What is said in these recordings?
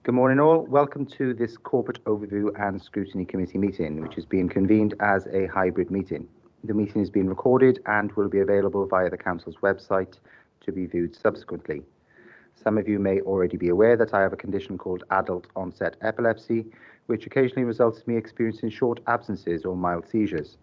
Good morning all. Welcome to this Corporate Overview and Scrutiny Committee meeting, which is being convened as a hybrid meeting. The meeting is being recorded and will be available via the Council's website to be viewed subsequently. Some of you may already be aware that I have a condition called adult onset epilepsy, which occasionally results in me experiencing short absences or mild seizures.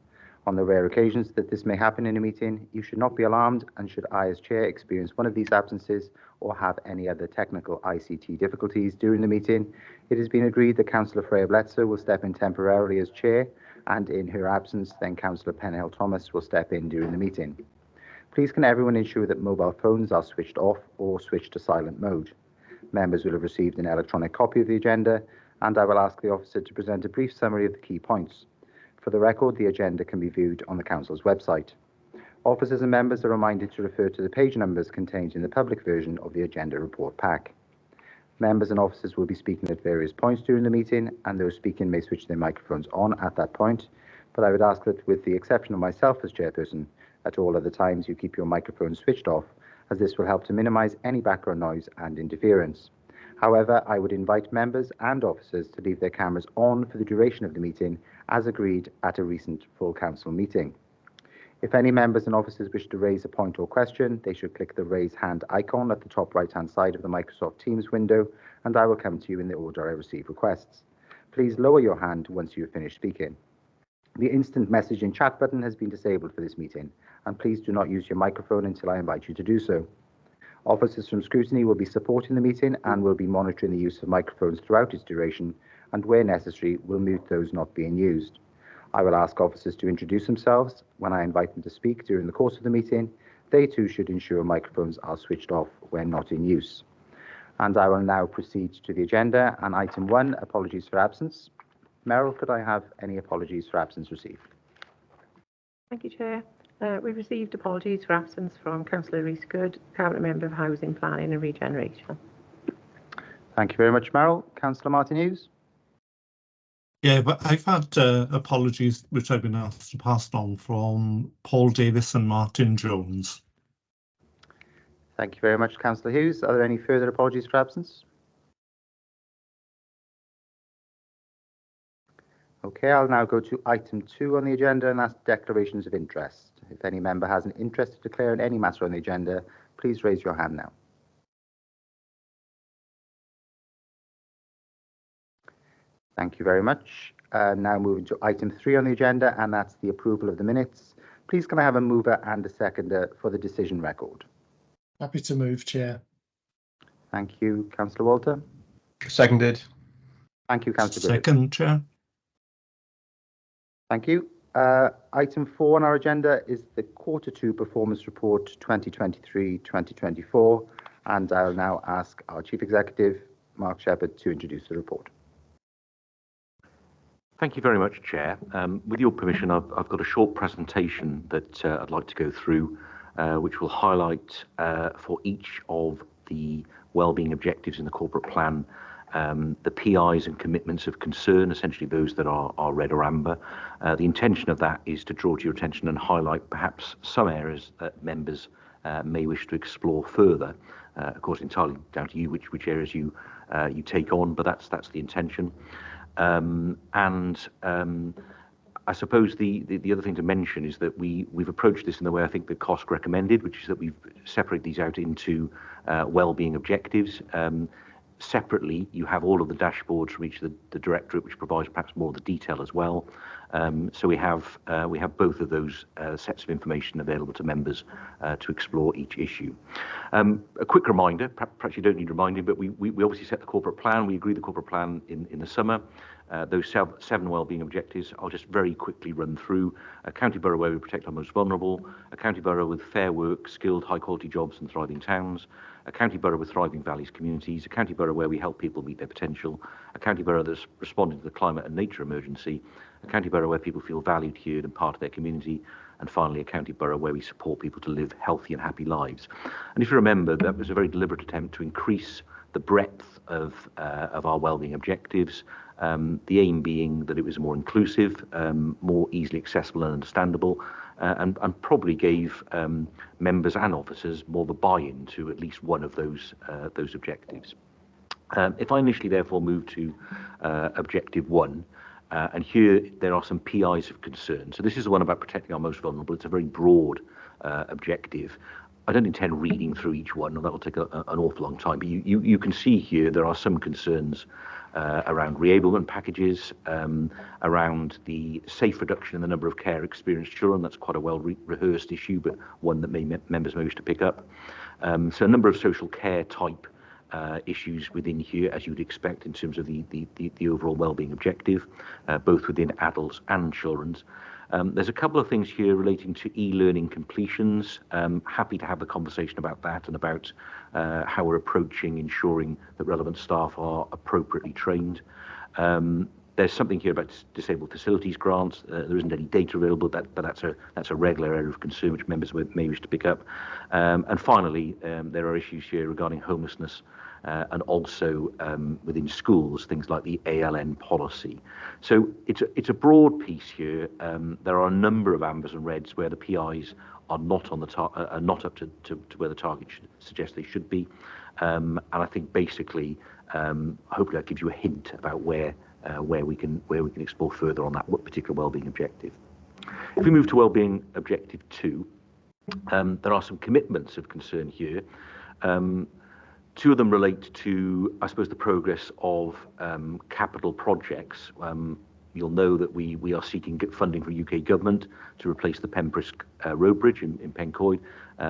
On the rare occasions that this may happen in a meeting, you should not be alarmed, and should I as Chair experience one of these absences or have any other technical ICT difficulties during the meeting, it has been agreed that Councillor Freya Bledsoe will step in temporarily as Chair, and in her absence then Councillor Penhale Thomas will step in during the meeting. Please can everyone ensure that mobile phones are switched off or switched to silent mode. Members will have received an electronic copy of the agenda, and I will ask the officer to present a brief summary of the key points. For the record, the agenda can be viewed on the Council's website. Officers and members are reminded to refer to the page numbers contained in the public version of the agenda report pack. Members and officers will be speaking at various points during the meeting, and those speaking may switch their microphones on at that point, but I would ask that, with the exception of myself as chairperson, at all other times you keep your microphones switched off, as this will help to minimise any background noise and interference. However, I would invite members and officers to leave their cameras on for the duration of the meeting, as agreed at a recent full council meeting. If any members and officers wish to raise a point or question, they should click the raise hand icon at the top right-hand side of the Microsoft Teams window, and I will come to you in the order I receive requests. Please lower your hand once you have finished speaking. The instant messaging chat button has been disabled for this meeting, and please do not use your microphone until I invite you to do so. Officers from Scrutiny will be supporting the meeting and will be monitoring the use of microphones throughout its duration, and where necessary will mute those not being used. I will ask officers to introduce themselves when I invite them to speak during the course of the meeting. They too should ensure microphones are switched off when not in use. And I will now proceed to the agenda, and item 1, apologies for absence. Meryl, could I have any apologies for absence received? Thank you, Chair. We've received apologies for absence from Councillor Rees-Good, Cabinet Member of Housing, Planning and Regeneration. Thank you very much, Meryl. Councillor Martin Hughes? Yeah, but I've had apologies which I've been asked to pass on from Paul Davis and Martin Jones. Thank you very much, Councillor Hughes. Are there any further apologies for absence? Okay, I'll now go to item 2 on the agenda, and that's declarations of interest. If any member has an interest to declare in any matter on the agenda, please raise your hand now. Thank you very much. Now moving to item 3 on the agenda, and that's the approval of the minutes. Please can I have a mover and a seconder for the decision record? Happy to move, Chair. Thank you, Councillor Walter. Seconded. Thank you, Councillor Griffith. Second, Chair. Thank you. Item 4 on our agenda is the Q2 Performance Report 2023-2024, and I'll now ask our Chief Executive, Mark Shepherd, to introduce the report. Thank you very much, Chair. With your permission, I've got a short presentation that I'd like to go through, which will highlight for each of the wellbeing objectives in the corporate plan the PIs and commitments of concern, essentially those that are red or amber. The intention of that is to draw to your attention and highlight perhaps some areas that members may wish to explore further. Of course, entirely down to you which areas you take on, but that's the intention. I suppose the other thing to mention is that we've approached this in the way I think the COSC recommended, which is that we've separated these out into wellbeing objectives. Separately, you have all of the dashboards from each of the directorate, which provides perhaps more of the detail as well. So we have both of those sets of information available to members to explore each issue. A quick reminder, perhaps you don't need reminding, but we obviously set the corporate plan. We agreed the corporate plan in the summer. Those 7 wellbeing objectives, I'll just very quickly run through. A county borough where we protect our most vulnerable, a county borough with fair work, skilled, high-quality jobs and thriving towns, a county borough with thriving valleys communities, a county borough where we help people meet their potential, a county borough that's responding to the climate and nature emergency, a county borough where people feel valued, heard and part of their community, and finally a county borough where we support people to live healthy and happy lives. And if you remember, that was a very deliberate attempt to increase the breadth of our wellbeing objectives, the aim being that it was more inclusive, more easily accessible and understandable, and probably gave members and officers more of a buy-in to at least one of those objectives. If I initially therefore move to objective 1, and here there are some PIs of concern. So this is the one about protecting our most vulnerable. It's a very broad objective. I don't intend reading through each one, and that will take an awful long time. But you can see here there are some concerns around reablement packages, around the safe reduction in the number of care experienced children. That's quite a well-rehearsed issue, but one that members may wish to pick up. So a number of social care type issues within here, as you would expect in terms of the overall wellbeing objective, both within adults and children's. There's a couple of things here relating to e-learning completions. Happy to have the conversation about that and about how we're approaching ensuring that relevant staff are appropriately trained. There's something here about disabled facilities grants. There isn't any data available, but that's a regular area of concern which members may wish to pick up. And finally, there are issues here regarding homelessness and also within schools, things like the ALN policy. So it's a broad piece here. There are a number of ambers and reds where the PIs are not on the are not up to where the target should suggest they should be. And I think basically, hopefully that gives you a hint about where we can explore further on that particular wellbeing objective. If we move to wellbeing objective 2, there are some commitments of concern here. Two of them relate to, I suppose, the progress of capital projects. You'll know that we are seeking funding from UK government to replace the Pembrose road bridge in Pencoed.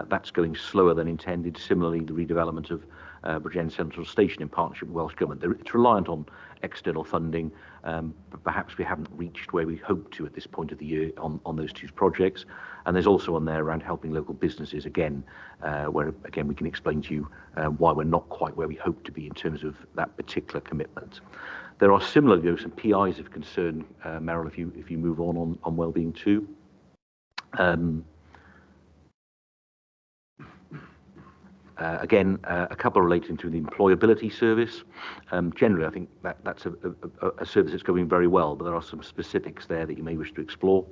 That's going slower than intended. Similarly, the redevelopment of Bridgend Central Station in partnership with Welsh Government. It's reliant on external funding, but perhaps we haven't reached where we hope to at this point of the year on those two projects. And there's also on there around helping local businesses, again, where again we can explain to you why we're not quite where we hope to be in terms of that particular commitment. There are similarly though some PIs of concern, Meryl, if you move on wellbeing 2. Again, a couple relating to the employability service. Generally, I think that's a service that's going very well, but there are some specifics there that you may wish to explore.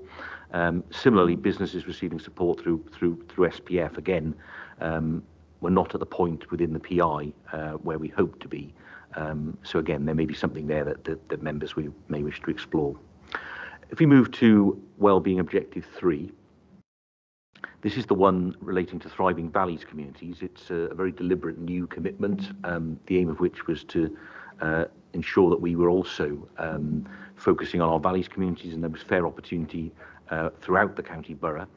Similarly, businesses receiving support through SPF. Again, we're not at the point within the PI where we hope to be. So again, there may be something there that members may wish to explore. If we move to wellbeing objective 3, this is the one relating to thriving valleys communities. It's a very deliberate new commitment, the aim of which was to ensure that we were also focusing on our valleys communities and there was fair opportunity throughout the county borough.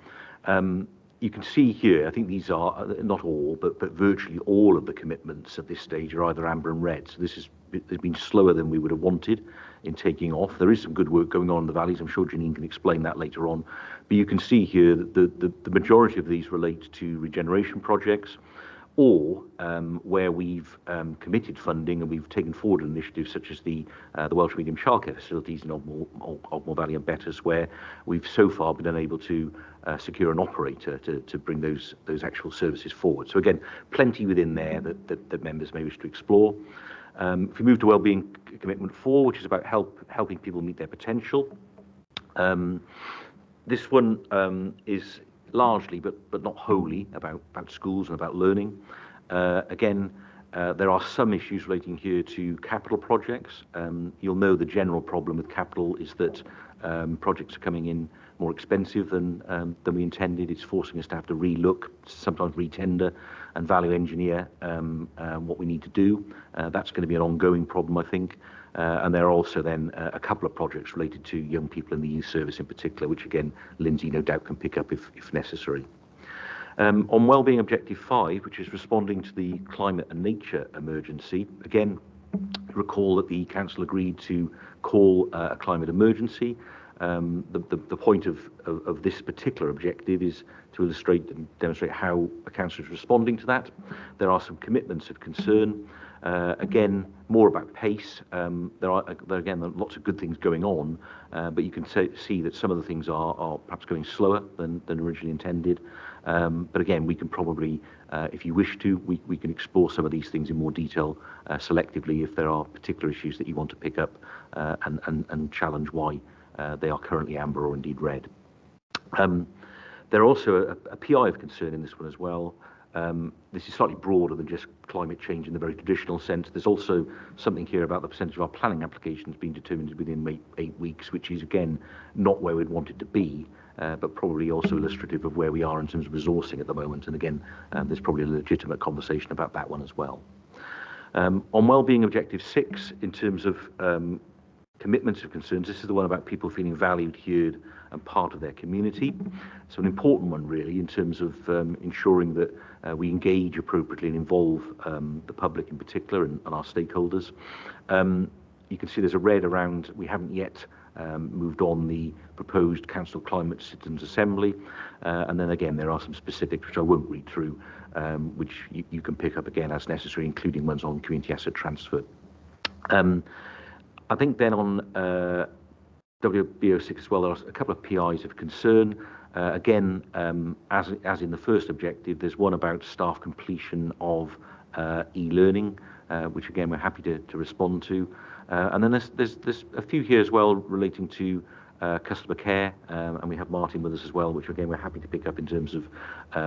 You can see here, I think these are not all, but virtually all of the commitments at this stage are either amber and red. So this has been slower than we would have wanted in taking off. There is some good work going on in the valleys. I'm sure Janine can explain that later on. But you can see here that the majority of these relate to regeneration projects or where we've committed funding and we've taken forward initiatives such as the Welsh Medium childcare facilities in Ogmore Valley and Bettws, where we've so far been unable to secure an operator to bring those actual services forward. So again, plenty within there that members may wish to explore. If we move to wellbeing commitment 4, which is about helping people meet their potential, this one is largely, but not wholly, about schools and about learning. Again, there are some issues relating here to capital projects. You'll know the general problem with capital is that projects are coming in more expensive than we intended. It's forcing us to have to relook, sometimes retender and value engineer what we need to do. That's going to be an ongoing problem, I think. And there are also then a couple of projects related to young people in the youth service in particular, which again, Lindsay no doubt can pick up if necessary. On wellbeing objective 5, which is responding to the climate and nature emergency, again, recall that the council agreed to call a climate emergency. The point of this particular objective is to illustrate and demonstrate how the council is responding to that. There are some commitments of concern. Again, more about pace. There are again lots of good things going on, but you can see that some of the things are perhaps going slower than originally intended. But again, we can probably, if you wish to, we can explore some of these things in more detail selectively if there are particular issues that you want to pick up and challenge why they are currently amber or indeed red. There are also a PI of concern in this one as well. This is slightly broader than just climate change in the very traditional sense. There's also something here about the percentage of our planning applications being determined within 8 weeks, which is, again, not where we'd want it to be, but probably also illustrative of where we are in terms of resourcing at the moment. And again, there's probably a legitimate conversation about that one as well. On Wellbeing Objective 6, in terms of commitments of concerns, this is the one about people feeling valued, heard, and part of their community. So an important one, really, in terms of ensuring that we engage appropriately and involve the public in particular and our stakeholders. You can see there's a red around, we haven't yet moved on the proposed Council Climate Citizens Assembly. And then again, there are some specifics, which I won't read through, which you can pick up again as necessary, including ones on community asset transfer. I think then on WBO6 as well, there are a couple of PIs of concern. Again, as in the first objective, there's one about staff completion of e-learning, which again we're happy to respond to. And then there's a few here as well relating to customer care, and we have Martin with us as well, which again we're happy to pick up in terms of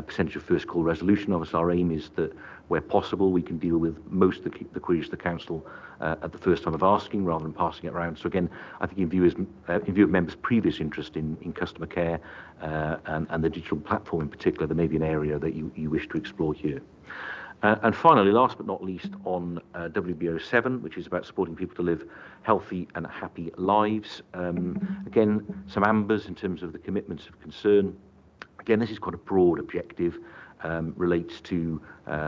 percentage of first call resolution. Obviously, our aim is that where possible we can deal with most of the queries to the council at the first time of asking, rather than passing it around. So again, I think in view of members' previous interest in customer care and the digital platform in particular, there may be an area that you wish to explore here. And finally, last but not least, on WBO7, which is about supporting people to live healthy and happy lives. Again, some ambers in terms of the commitments of concern. Again, this is quite a broad objective, relates to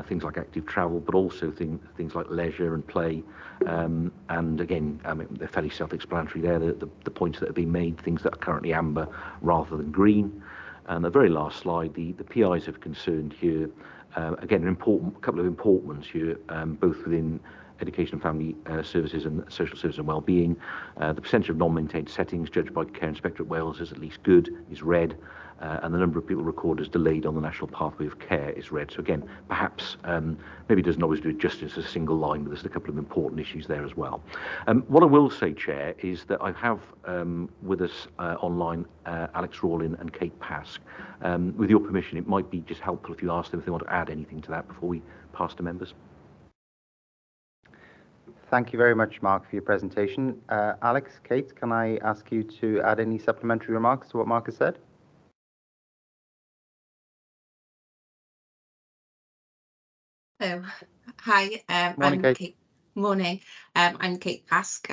things like active travel, but also things like leisure and play. And again, I mean, they're fairly self-explanatory there, the points that have been made, things that are currently amber rather than green. And the very last slide, the PIs of concern here. Again, a couple of important ones here, both within education and family services and social services and wellbeing. The percentage of non-maintained settings judged by Care Inspectorate Wales is at least good, is red, and the number of people recorded as delayed on the National Pathway of Care is red. So again, perhaps maybe it doesn't always do it justice as a single line, but there's a couple of important issues there as well. What I will say, Chair, is that I have with us online Alex Rawlin and Kate Pask. With your permission, it might be just helpful if you ask them if they want to add anything to that before we pass to members. Thank you very much, Mark, for your presentation. Alex, Kate, can I ask you to add any supplementary remarks to what Mark has said? Oh, hi. Morning, I'm Kate. Morning. I'm Kate Pask,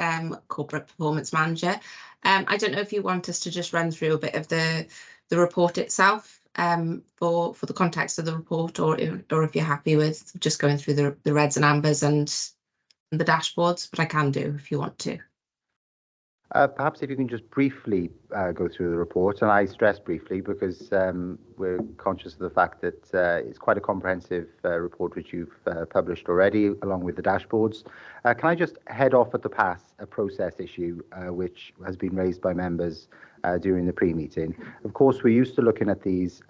Corporate Performance Manager. I don't know if you want us to just run through a bit of the report itself for the context of the report, or if you're happy with just going through the reds and ambers and the dashboards, but I can do if you want to. Perhaps if you can just briefly go through the report, and I stress briefly because we're conscious of the fact that it's quite a comprehensive report which you've published already, along with the dashboards. Can I just head off at the pass a process issue which has been raised by members during the pre-meeting? Of course, we're used to looking at these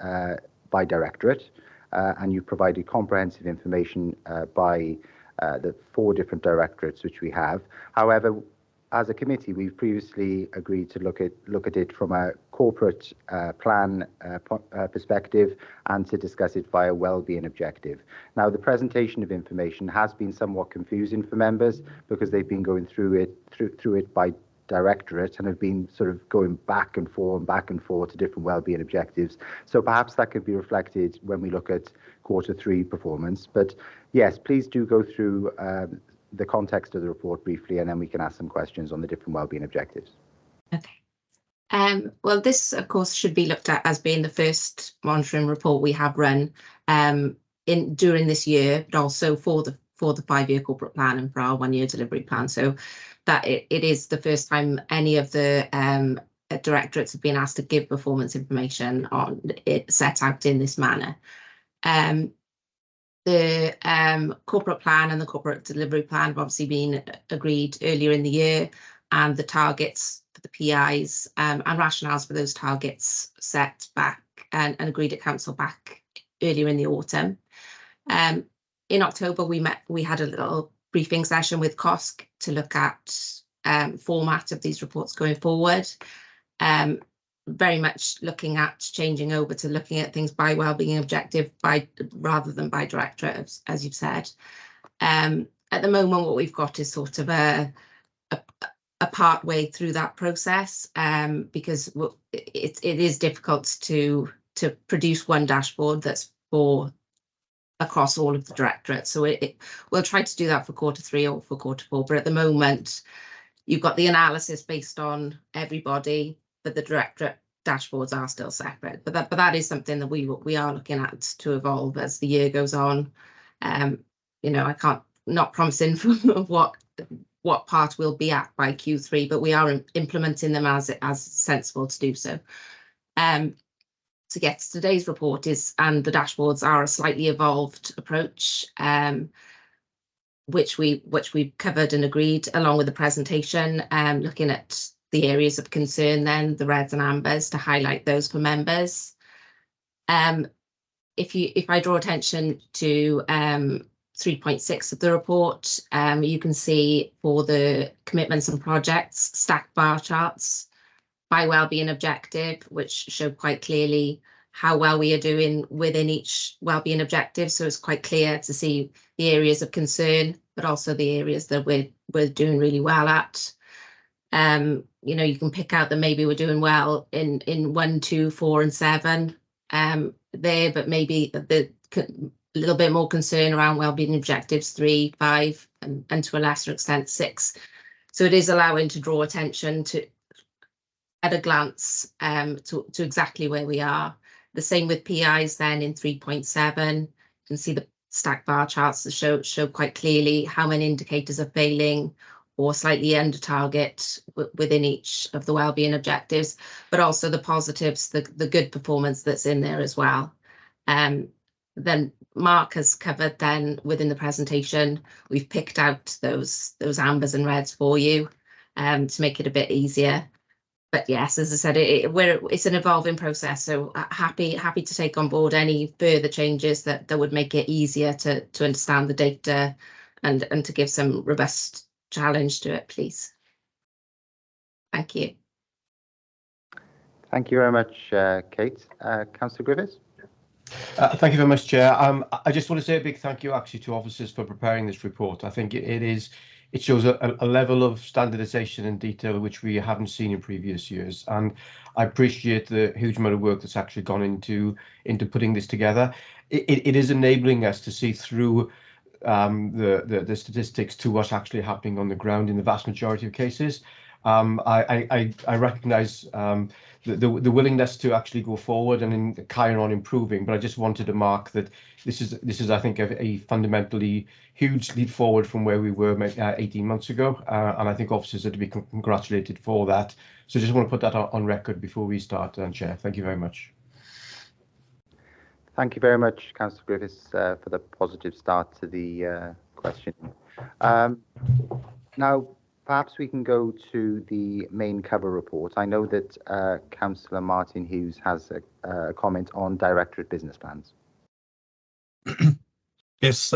by directorate, and you've provided comprehensive information by the 4 different directorates which we have. However, as a committee, we've previously agreed to look at it from a corporate plan perspective and to discuss it via wellbeing objective. Now, the presentation of information has been somewhat confusing for members because they've been going through it by directorate and have been sort of going back and forth to different wellbeing objectives. So perhaps that could be reflected when we look at Q3 performance. But yes, please do go through the context of the report briefly, and then we can ask some questions on the different wellbeing objectives. Okay. Well, this, of course, should be looked at as being the first monitoring report we have run during this year, but also for the 5-year corporate plan and for our 1-year delivery plan. So that it is the first time any of the directorates have been asked to give performance information on it set out in this manner. The corporate plan and the corporate delivery plan have obviously been agreed earlier in the year, and the targets for the PIs and rationales for those targets set back and agreed at council back earlier in the autumn. In October, we had a little briefing session with COSC to look at format of these reports going forward. very much looking at changing over to looking at things by wellbeing objective rather than by directorate, as you've said. At the moment, what we've got is sort of a part way through that process, because it is difficult to produce one dashboard that's across all of the directorates. So we'll try to do that for Q3 or for Q4, but at the moment you've got the analysis based on everybody, but the directorate dashboards are still separate. But that is something that we are looking at to evolve as the year goes on. You know, I can't not promising for what part we'll be at by Q3, but we are implementing them as sensible to do so. To get to today's report and the dashboards are a slightly evolved approach, which we've covered and agreed along with the presentation, looking at the areas of concern, then the reds and ambers, to highlight those for members. If I draw attention to 3.6 of the report, you can see for the commitments and projects stacked bar charts by wellbeing objective, which show quite clearly how well we are doing within each wellbeing objective. So it's quite clear to see the areas of concern, but also the areas that we're doing really well at. You know, you can pick out that maybe we're doing well in 1, 2, 4, and 7 there, but maybe a little bit more concern around wellbeing objectives 3, 5, and to a lesser extent 6. So it is allowing to draw attention to, at a glance, to exactly where we are. The same with PIs then in 3.7. You can see the stacked bar charts that show quite clearly how many indicators are failing or slightly under target within each of the wellbeing objectives, but also the positives, the good performance that's in there as well. Then Mark has covered then within the presentation, we've picked out those ambers and reds for you to make it a bit easier. But yes, as I said, it's an evolving process, so happy to take on board any further changes that would make it easier to understand the data and to give some robust challenge to it, please. Thank you. Thank you very much, Kate. Councillor Griffiths. Thank you very much, Chair. I just want to say a big thank you actually to officers for preparing this report. I think it shows a level of standardisation and detail which we haven't seen in previous years, and I appreciate the huge amount of work that's actually gone into putting this together. It is enabling us to see through the statistics to what's actually happening on the ground in the vast majority of cases. I recognise the willingness to actually go forward and carry on improving, but I just wanted to mark that this is I think a fundamentally huge leap forward from where we were 18 months ago, and I think officers are to be congratulated for that. So just want to put that on record before we start, Chair. Thank you very much. Thank you very much, Councillor Griffiths, for the positive start to the question. Now, perhaps we can go to the main cover report. I know that Councillor Martin Hughes has a comment on Directorate Business Plans. Yes,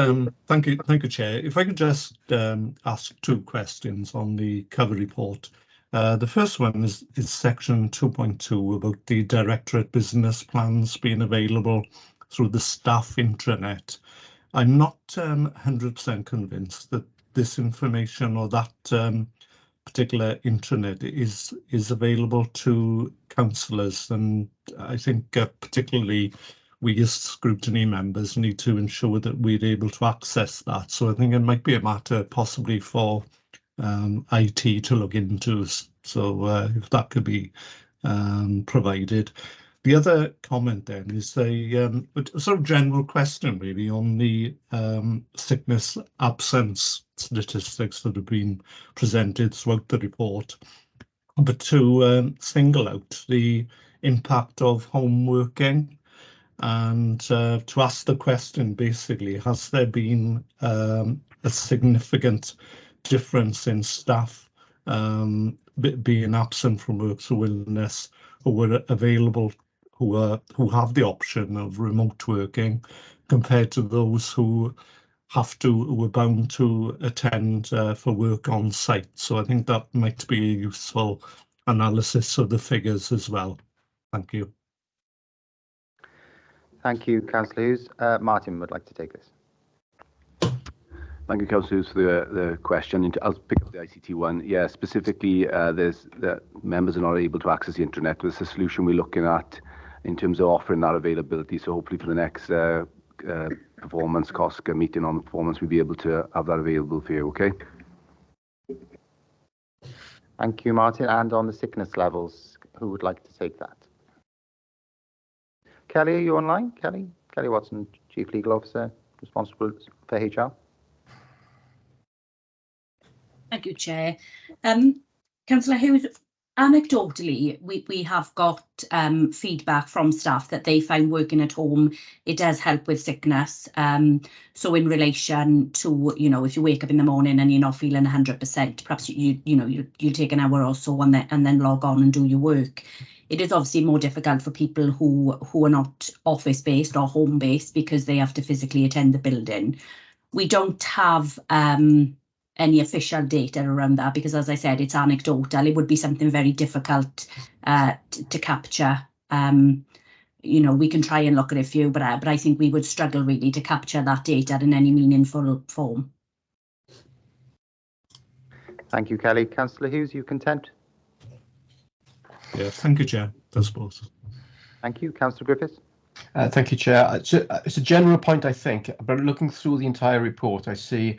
thank you, Chair. If I could just ask 2 questions on the cover report. The first one is section 2.2 about the Directorate Business Plans being available through the staff intranet. I'm not 100% convinced that this information or that particular intranet is available to councillors, and I think particularly we as scrutiny members need to ensure that we're able to access that. So I think it might be a matter possibly for IT to look into, so if that could be provided. The other comment then is a sort of general question really on the sickness absence statistics that have been presented throughout the report, but to single out the impact of home working and to ask the question basically, has there been a significant difference in staff being absent from work through illness who were available, who have the option of remote working, compared to those who were bound to attend for work on site? So I think that might be a useful analysis of the figures as well. Thank you. Thank you, Councillor Hughes. Martin would like to take this. Thank you, Councillor Hughes, for the question. I'll pick up the ICT one. Yeah, specifically, there's the members are not able to access the internet. There's a solution we're looking at in terms of offering that availability. So hopefully for the next performance COSCA meeting on performance, we'll be able to have that available for you. Okay. Thank you, Martin. And on the sickness levels, who would like to take that? Kelly, are you online? Kelly Watson, Chief Legal Officer, responsible for HR. Thank you, Chair. Councillor Hughes, anecdotally, we have got feedback from staff that they find working at home, it does help with sickness. So in relation to, if you wake up in the morning and you're not feeling 100%, perhaps you'll take an hour or so and then log on and do your work. It is obviously more difficult for people who are not office-based or home-based because they have to physically attend the building. We don't have any official data around that because, as I said, it's anecdotal. It would be something very difficult to capture. We can try and look at a few, but I think we would struggle really to capture that data in any meaningful form. Thank you, Kelly. Councillor Hughes, you content? Yeah, thank you, Chair. That's both. Thank you. Councillor Griffiths. Thank you, Chair. It's a general point, I think, but looking through the entire report, I see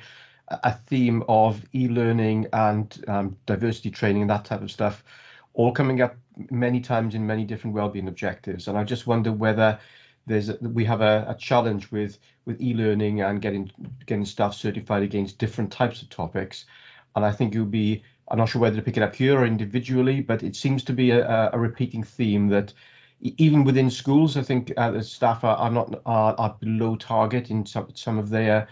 a theme of e-learning and diversity training and that type of stuff all coming up many times in many different wellbeing objectives. And I just wonder whether we have a challenge with e-learning and getting staff certified against different types of topics. And I think I'm not sure whether to pick it up here or individually, but it seems to be a repeating theme that even within schools, I think the staff are below target in some of their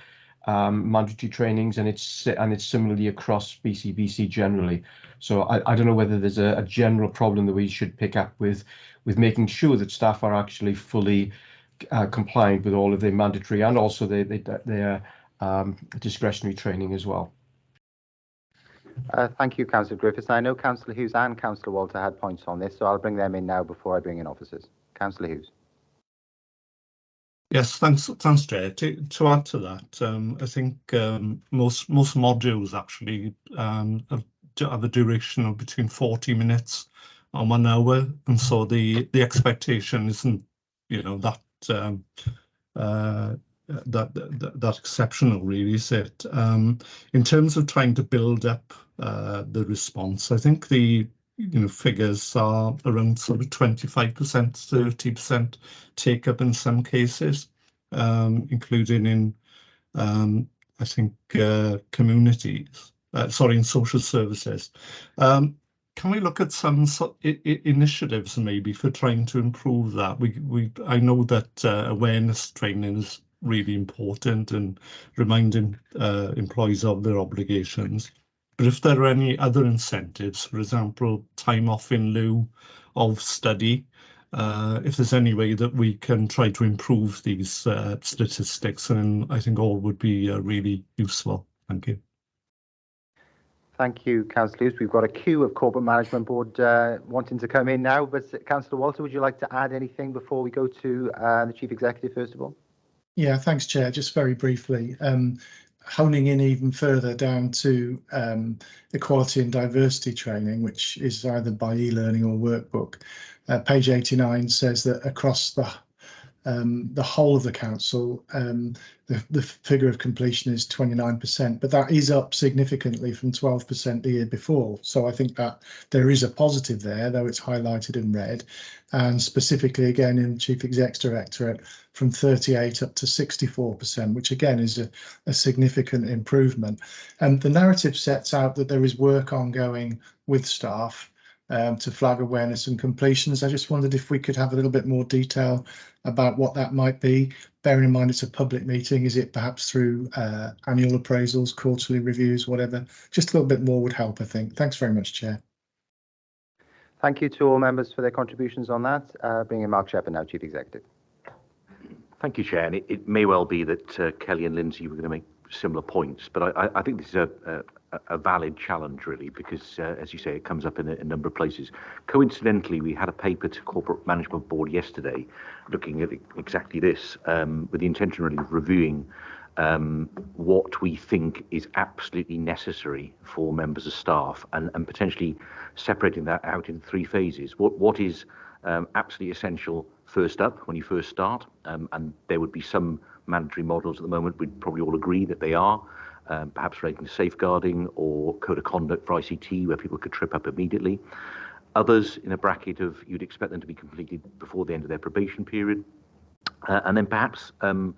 mandatory trainings, and it's similarly across BCBC generally. So I don't know whether there's a general problem that we should pick up with making sure that staff are actually fully compliant with all of their mandatory and also their discretionary training as well. Thank you, Councillor Griffiths. I know Councillor Hughes and Councillor Walter had points on this, so I'll bring them in now before I bring in officers. Councillor Hughes. Yes, thanks, Chair. To add to that, I think most modules actually have a duration of between 40 minutes and 1 hour, and so the expectation isn't, that exceptional, really, is it? In terms of trying to build up the response, I think the figures are around sort of 25%, 30% take up in some cases, including in I think communities. In social services. Can we look at some initiatives maybe for trying to improve that? I know that awareness training is really important and reminding employees of their obligations. But if there are any other incentives, for example, time off in lieu of study, if there's any way that we can try to improve these statistics, then I think all would be really useful. Thank you. Thank you, Councillor Hughes. We've got a queue of Corporate Management Board wanting to come in now, but Councillor Walter, would you like to add anything before we go to the Chief Executive, first of all? Yeah, thanks, Chair. Just very briefly, honing in even further down to equality and diversity training, which is either by e-learning or workbook. Page 89 says that across the whole of the council, the figure of completion is 29%, but that is up significantly from 12% the year before. So I think that there is a positive there, though it's highlighted in red, and specifically again in Chief Exec's Directorate from 38 up to 64%, which again is a significant improvement. And the narrative sets out that there is work ongoing with staff to flag awareness and completions. I just wondered if we could have a little bit more detail about what that might be. Bearing in mind it's a public meeting, is it perhaps through annual appraisals, quarterly reviews, whatever? Just a little bit more would help, I think. Thanks very much, Chair. Thank you to all members for their contributions on that. Bring in Mark Shepherd now, Chief Executive. Thank you, Chair. And it may well be that Kelly and Lindsay were going to make similar points, but I think this is a valid challenge, really, because, as you say, it comes up in a number of places. Coincidentally, we had a paper to Corporate Management Board yesterday looking at exactly this, with the intention really of reviewing what we think is absolutely necessary for members of staff, and potentially separating that out in 3 phases. What is absolutely essential first up when you first start, and there would be some mandatory models at the moment we'd probably all agree that they are, perhaps relating to safeguarding or code of conduct for ICT, where people could trip up immediately. Others in a bracket of you'd expect them to be completed before the end of their probation period, and then perhaps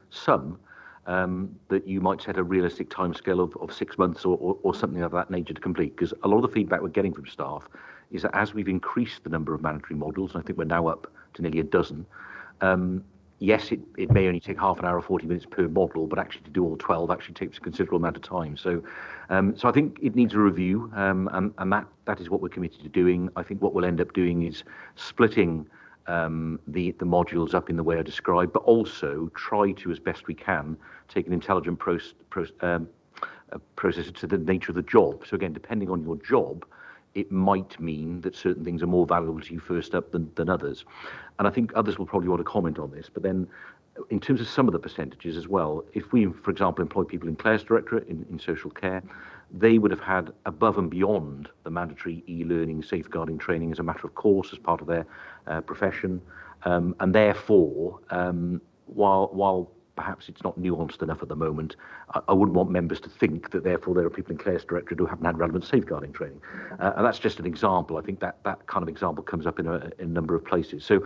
some that you might set a realistic timescale of 6 months or something of that nature to complete. Because a lot of the feedback we're getting from staff is that as we've increased the number of mandatory models, and I think we're now up to nearly a dozen, yes, it may only take half an hour or 40 minutes per model, but actually to do all 12 actually takes a considerable amount of time. So I think it needs a review, and that is what we're committed to doing. I think what we'll end up doing is splitting the modules up in the way I described, but also try to, as best we can, take an intelligent process to the nature of the job. So again, depending on your job, it might mean that certain things are more valuable to you first up than others. And I think others will probably want to comment on this, but then in terms of some of the percentages as well, if we, for example, employ people in Clare's Directorate in social care, they would have had above and beyond the mandatory e-learning safeguarding training as a matter of course as part of their profession, and therefore while perhaps it's not nuanced enough at the moment, I wouldn't want members to think that therefore there are people in Clare's Directorate who haven't had relevant safeguarding training, and that's just an example. I think that kind of example comes up in a number of places. So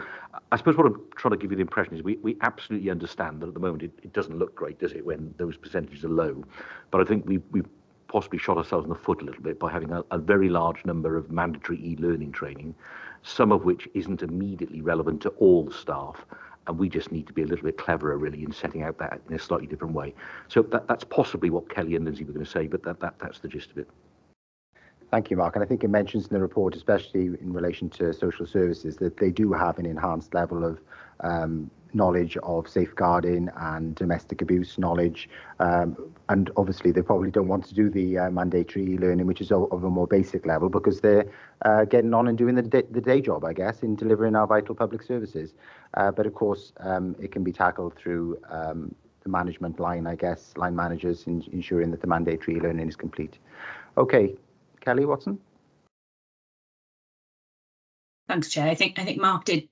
I suppose what I'm trying to give you the impression is we absolutely understand that at the moment it doesn't look great, does it, when those percentages are low, but I think we've possibly shot ourselves in the foot a little bit by having a very large number of mandatory e-learning training, some of which isn't immediately relevant to all staff, and we just need to be a little bit cleverer really in setting out that in a slightly different way. So that's possibly what Kelly and Lindsay were going to say, but that's the gist of it. Thank you, Mark. And I think it mentions in the report, especially in relation to social services, that they do have an enhanced level of knowledge of safeguarding and domestic abuse knowledge. And obviously, they probably don't want to do the mandatory e-learning, which is of a more basic level, because they're getting on and doing the day job, I guess, in delivering our vital public services. But of course, it can be tackled through the management line, I guess, line managers, in ensuring that the mandatory e-learning is complete. Okay, Kelly Watson. Thanks, Chair. I think Mark did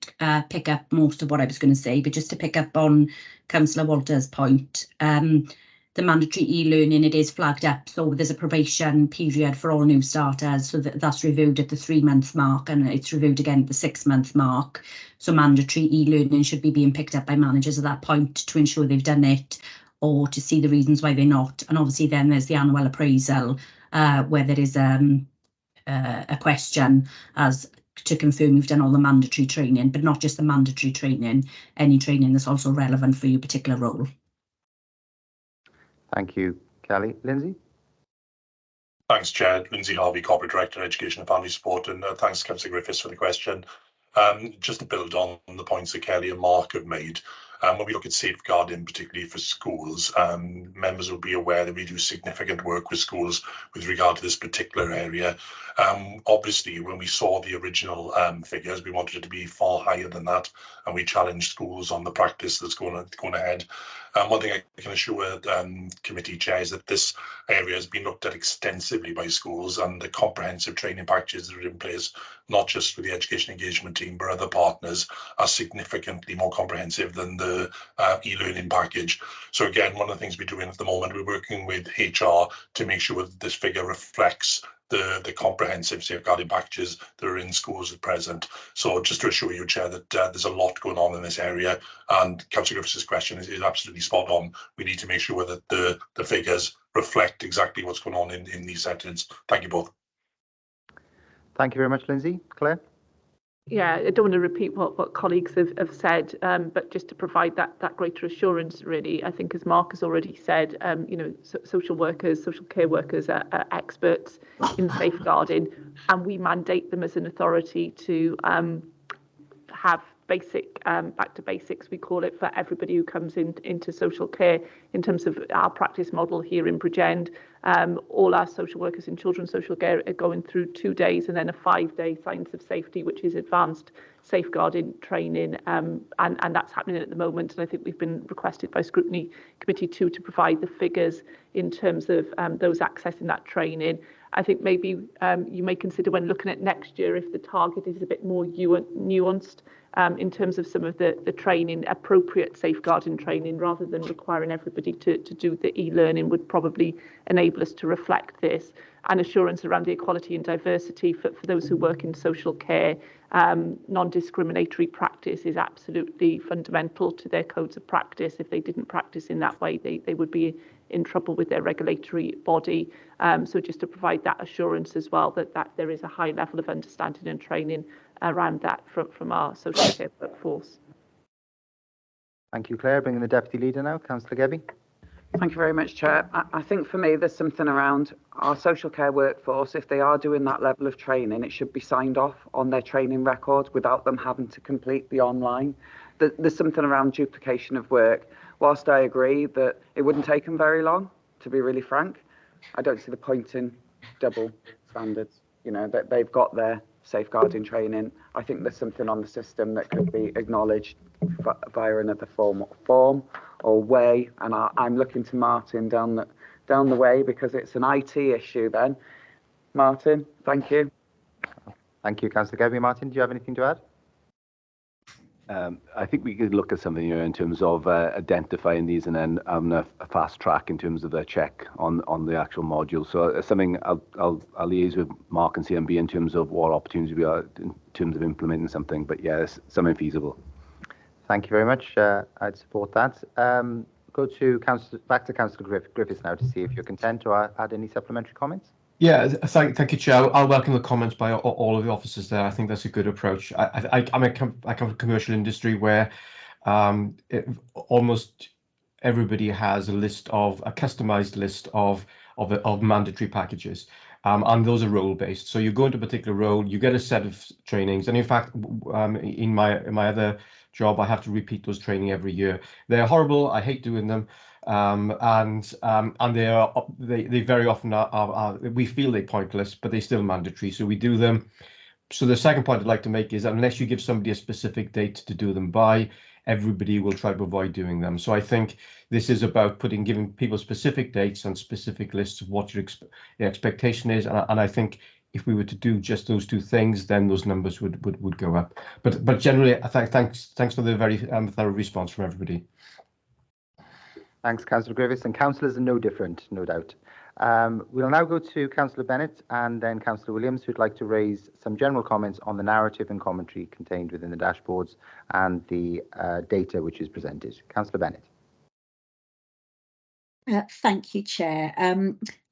pick up most of what I was going to say, but just to pick up on Councillor Walter's point, the mandatory e-learning, it is flagged up. So there's a probation period for all new starters. So that's reviewed at the 3-month mark, and it's reviewed again at the 6-month mark. So mandatory e-learning should be being picked up by managers at that point to ensure they've done it, or to see the reasons why they're not. And obviously then there's the annual appraisal, where there is a question as to confirm you've done all the mandatory training, but not just the mandatory training, any training that's also relevant for your particular role. Thank you, Kelly. Lindsay? Thanks, Chair. Lindsay Harvey, Corporate Director, Education and Family Support, and thanks, Councillor Griffiths, for the question. Just to build on the points that Kelly and Mark have made, when we look at safeguarding, particularly for schools, members will be aware that we do significant work with schools with regard to this particular area. Obviously, when we saw the original figures, we wanted it to be far higher than that, and we challenged schools on the practice that's going ahead. One thing I can assure committee chairs that this area has been looked at extensively by schools, and the comprehensive training packages that are in place, not just for the education engagement team, but other partners, are significantly more comprehensive than the e-learning package. So again, one of the things we're doing at the moment, we're working with HR to make sure that this figure reflects the comprehensive safeguarding packages that are in schools at present. So just to assure you, Chair, that there's a lot going on in this area, and Councillor Griffiths' question is absolutely spot on. We need to make sure that the figures reflect exactly what's going on in these settings. Thank you both. Thank you very much, Lindsay. Claire? Yeah, I don't want to repeat what colleagues have said, but just to provide that greater assurance, really, I think, as Mark has already said, social workers, social care workers are experts in safeguarding, and we mandate them as an authority to have back to basics, we call it, for everybody who comes into social care. In terms of our practice model here in Bridgend, all our social workers in children's social care are going through 2 days and then a 5-day science of safety, which is advanced safeguarding training, and that's happening at the moment. And I think we've been requested by Scrutiny Committee 2 to provide the figures in terms of those accessing that training. I think maybe you may consider, when looking at next year, if the target is a bit more nuanced in terms of some of the training, appropriate safeguarding training, rather than requiring everybody to do the e-learning, would probably enable us to reflect this. And assurance around the equality and diversity for those who work in social care. Non-discriminatory practice is absolutely fundamental to their codes of practice. If they didn't practice in that way, they would be in trouble with their regulatory body. So just to provide that assurance as well, that there is a high level of understanding and training around that from our social care workforce. Thank you, Claire. Bringing the Deputy Leader now, Councillor Gebbie. Thank you very much, Chair. I think for me, there's something around our social care workforce. If they are doing that level of training, it should be signed off on their training record without them having to complete the online. There's something around duplication of work. Whilst I agree that it wouldn't take them very long, to be really frank, I don't see the point in double standards. You know, that they've got their safeguarding training. I think there's something on the system that could be acknowledged via another form or way, and I'm looking to Martin down the way, because it's an IT issue then. Martin, thank you. Thank you, Councillor Gebbie. Martin, do you have anything to add? I think we could look at something here in terms of identifying these and then having a fast track in terms of the check on the actual module. So something I'll liaise with Mark and CMB in terms of what opportunities we are in terms of implementing something. But yeah, it's something feasible. Thank you very much. I'd support that. Go to back to Councillor Griffiths now to see if you're content to add any supplementary comments. Yeah, thank you, Chair. I'll welcome the comments by all of the officers there. I think that's a good approach. I come from a commercial industry where almost everybody has a customized list of mandatory packages, and those are role based. So you go into a particular role, you get a set of trainings, and in fact, in my other job, I have to repeat those training every year. They're horrible. I hate doing them. And they very often are we feel they're pointless, but they're still mandatory, so we do them. So the second point I'd like to make is that unless you give somebody a specific date to do them by, everybody will try to avoid doing them. So I think this is about giving people specific dates and specific lists of what your expectation is, and I think if we were to do just those two things, then those numbers would go up. But generally, thanks for the very thorough response from everybody. Thanks, Councillor Griffiths, and councillors are no different, no doubt. We'll now go to Councillor Bennett and then Councillor Williams, who'd like to raise some general comments on the narrative and commentary contained within the dashboards and the data which is presented. Councillor Bennett. Thank you, Chair.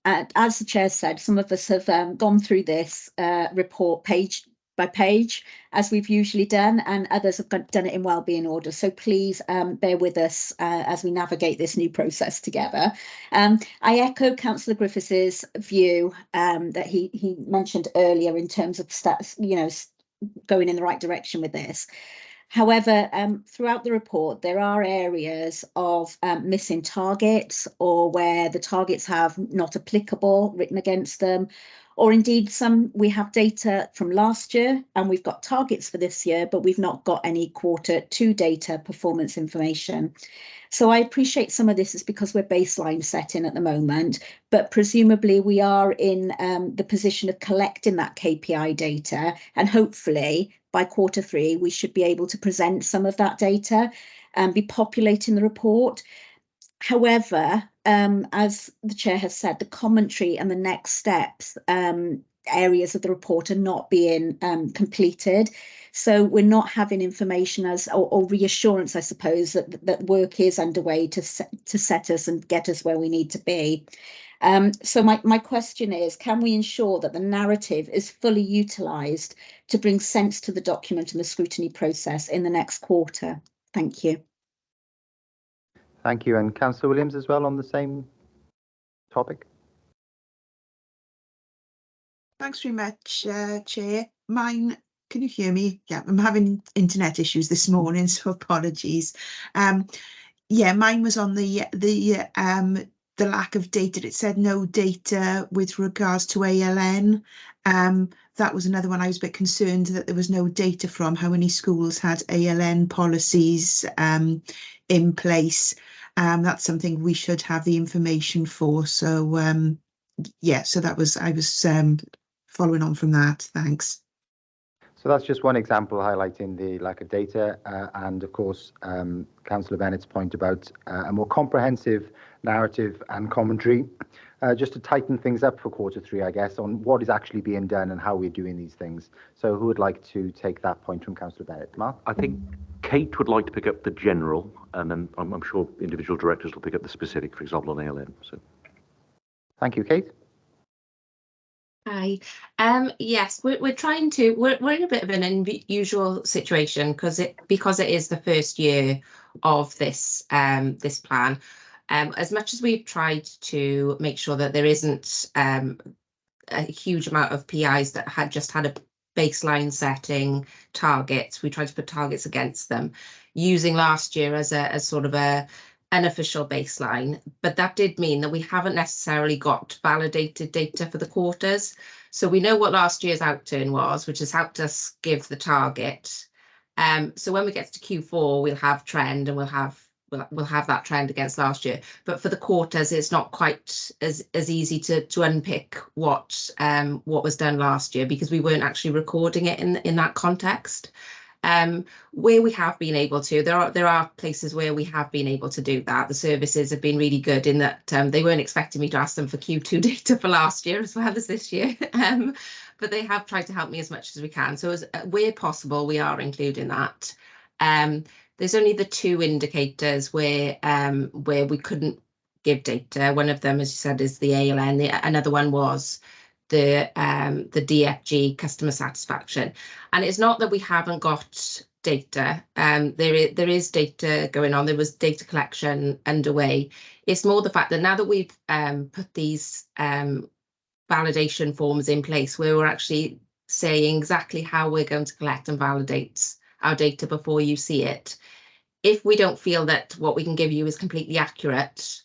As the Chair said, some of us have gone through this report page by page, as we've usually done, and others have done it in wellbeing order. So please bear with us as we navigate this new process together. I echo Councillor Griffiths's view that he mentioned earlier in terms of stats, going in the right direction with this. However, throughout the report, there are areas of missing targets, or where the targets have not applicable written against them, or indeed we have data from last year and we've got targets for this year, but we've not got any Q2 data performance information. So I appreciate some of this is because we're baseline setting at the moment, but presumably we are in the position of collecting that KPI data, and hopefully by Q3 we should be able to present some of that data and be populating the report. However, as the Chair has said, the commentary and the next steps areas of the report are not being completed. So we're not having information or reassurance, I suppose, that work is underway to set us and get us where we need to be. So my question is, can we ensure that the narrative is fully utilised to bring sense to the document and the scrutiny process in the next quarter? Thank you. Thank you. And Councillor Williams as well on the same topic. Thanks very much, Chair. Mine can you hear me? Yeah, I'm having internet issues this morning, so apologies. Yeah, mine was on the lack of data. It said no data with regards to ALN. That was another one I was a bit concerned that there was no data from how many schools had ALN policies in place. That's something we should have the information for. So yeah, so I was following on from that. Thanks. So that's just one example highlighting the lack of data and, of course, Councillor Bennett's point about a more comprehensive narrative and commentary, just to tighten things up for Q3, I guess, on what is actually being done and how we're doing these things. So who would like to take that point from Councillor Bennett? Mark? I think Kate would like to pick up the general, and then I'm sure individual directors will pick up the specific, for example, on ALN. So, thank you, Kate. Hi. Yes, we're trying to. We're in a bit of an unusual situation because it is the first year of this this plan. As much as we've tried to make sure that there isn't a huge amount of PIs that had a baseline setting targets, we tried to put targets against them, using last year as sort of a unofficial baseline, but that did mean that we haven't necessarily got validated data for the quarters. So we know what last year's outturn was, which has helped us give the target. So when we get to Q4, we'll have trend and we'll have that trend against last year. But for the quarters, it's not quite as easy to unpick what was done last year because we weren't actually recording it in that context. Where we have been able to, there are places where we have been able to do that. The services have been really good in that they weren't expecting me to ask them for Q2 data for last year as well as this year, but they have tried to help me as much as we can. So where possible, we are including that. There's only the two indicators where we couldn't give data. One of them, as you said, is the ALN. Another one was the DFG customer satisfaction, and it's not that we haven't got data. There is data going on. There was data collection underway. It's more the fact that now that we've put these validation forms in place, where we're actually saying exactly how we're going to collect and validate our data before you see it. If we don't feel that what we can give you is completely accurate,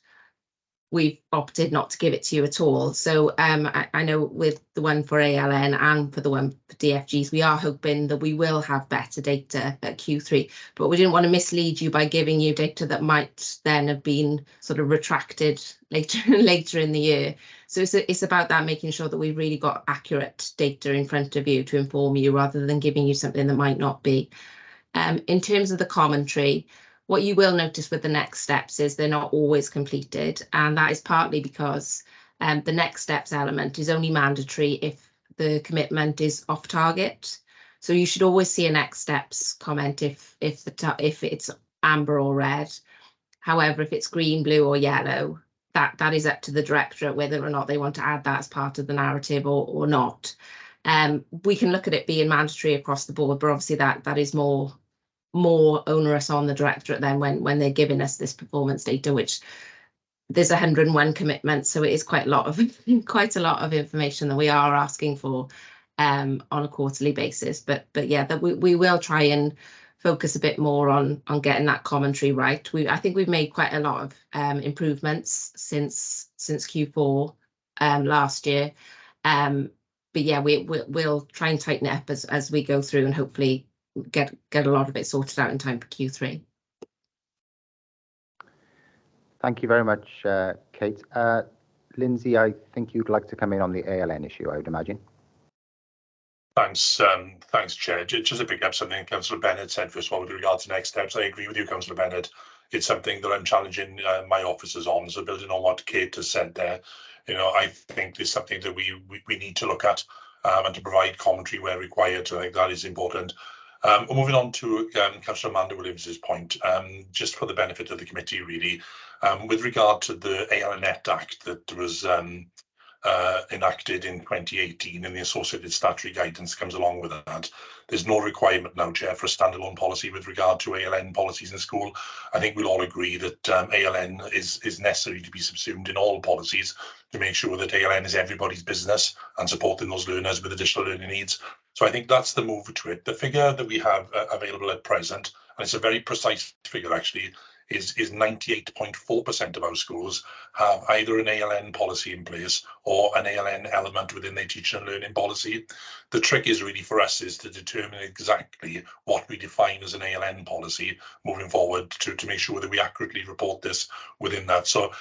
we've opted not to give it to you at all. So I know with the one for ALN and for the one for DFGs, we are hoping that we will have better data at Q3, but we didn't want to mislead you by giving you data that might then have been sort of retracted later in the year. So it's about that, making sure that we've really got accurate data in front of you to inform you rather than giving you something that might not be. In terms of the commentary, what you will notice with the next steps is they're not always completed, and that is partly because the next steps element is only mandatory if the commitment is off target. So you should always see a next steps comment if it's amber or red. However, if it's green, blue or yellow, that is up to the directorate whether or not they want to add that as part of the narrative or not. We can look at it being mandatory across the board, but obviously that is more onerous on the directorate then when they're giving us this performance data, which there's 101 commitments, so it is quite a lot of information that we are asking for on a quarterly basis. But yeah, that we will try and focus a bit more on getting that commentary right. I think we've made quite a lot of improvements since Q4 last year. But yeah, we'll try and tighten it up as we go through and hopefully get a lot of it sorted out in time for Q3. Thank you very much, Kate. Lindsay, I think you'd like to come in on the ALN issue, I would imagine. Thanks, Chair. Just to pick up something Councillor Bennett said first of all with regard to next steps. I agree with you, Councillor Bennett. It's something that I'm challenging my officers on. So building on what Kate has said there, I think there's something that we need to look at and to provide commentary where required. I think that is important. Moving on to Councillor Amanda Williams's point, just for the benefit of the committee, really, with regard to the ALN Act that was enacted in 2018 and the associated statutory guidance comes along with that. There's no requirement now, Chair, for a standalone policy with regard to ALN policies in school. I think we'll all agree that ALN is necessary to be subsumed in all policies to make sure that ALN is everybody's business and supporting those learners with additional learning needs. So I think that's the move to it. The figure that we have available at present, and it's a very precise figure actually, is 98.4% of our schools have either an ALN policy in place or an ALN element within their teaching and learning policy. The trick is really for us is to determine exactly what we define as an ALN policy moving forward to make sure that we accurately report this within that. So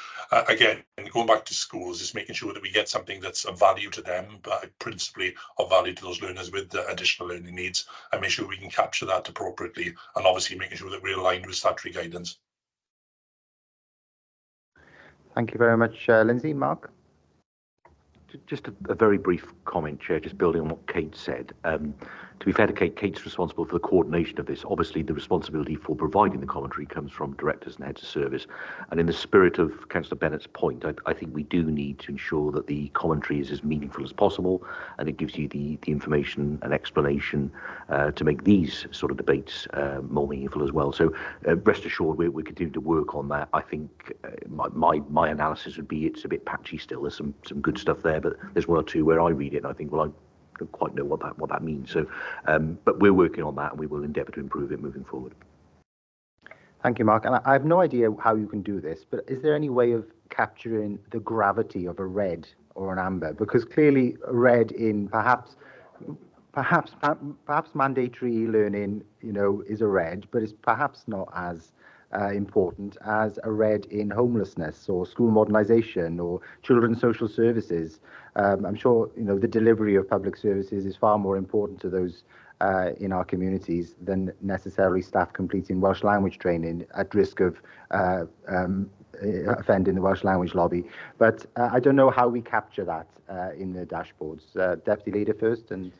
again, going back to schools, is making sure that we get something that's of value to them, principally of value to those learners with additional learning needs, and make sure we can capture that appropriately, and obviously making sure that we're aligned with statutory guidance. Thank you very much, Lindsay. Mark? Just a very brief comment, Chair, just building on what Kate said. To be fair to Kate, Kate's responsible for the coordination of this. Obviously, the responsibility for providing the commentary comes from directors and heads of service. And in the spirit of Councillor Bennett's point, I think we do need to ensure that the commentary is as meaningful as possible, and it gives you the information and explanation to make these sort of debates more meaningful as well. So rest assured, we're continuing to work on that. I think my analysis would be it's a bit patchy still. There's some good stuff there, but there's one or two where I read it and I think, well, I don't quite know what that means. So, but we're working on that and we will endeavour to improve it moving forward. Thank you, Mark. And I have no idea how you can do this, but is there any way of capturing the gravity of a red or an amber? Because clearly red in perhaps mandatory learning, is a red, but it's perhaps not as important as a red in homelessness or school modernisation or children's social services. I'm sure the delivery of public services is far more important to those in our communities than necessarily staff completing Welsh language training at risk of offending the Welsh language lobby. But I don't know how we capture that in the dashboards. Deputy Leader first. And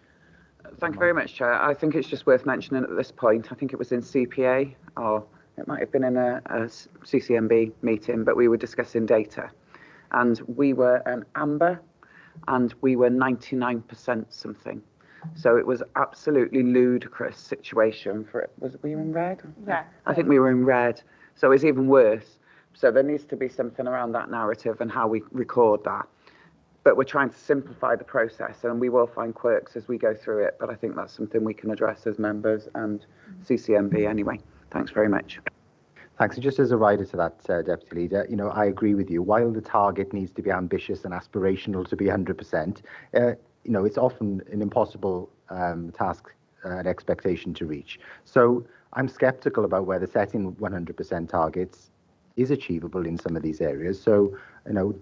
thank you very much, Chair. I think it's just worth mentioning at this point, I think it was in CPA, or it might have been in a CCMB meeting, but we were discussing data. And we were an amber, and we were 99% something. So it was absolutely ludicrous situation for it. Was we in red? Yeah. I think we were in red. So it's even worse. So there needs to be something around that narrative and how we record that. But we're trying to simplify the process, and we will find quirks as we go through it. But I think that's something we can address as members and CCMB anyway. Thanks very much. Thanks. And just as a rider to that, Deputy Leader, I agree with you. While the target needs to be ambitious and aspirational to be 100%, it's often an impossible task and expectation to reach. So I'm sceptical about whether setting 100% targets is achievable in some of these areas. So,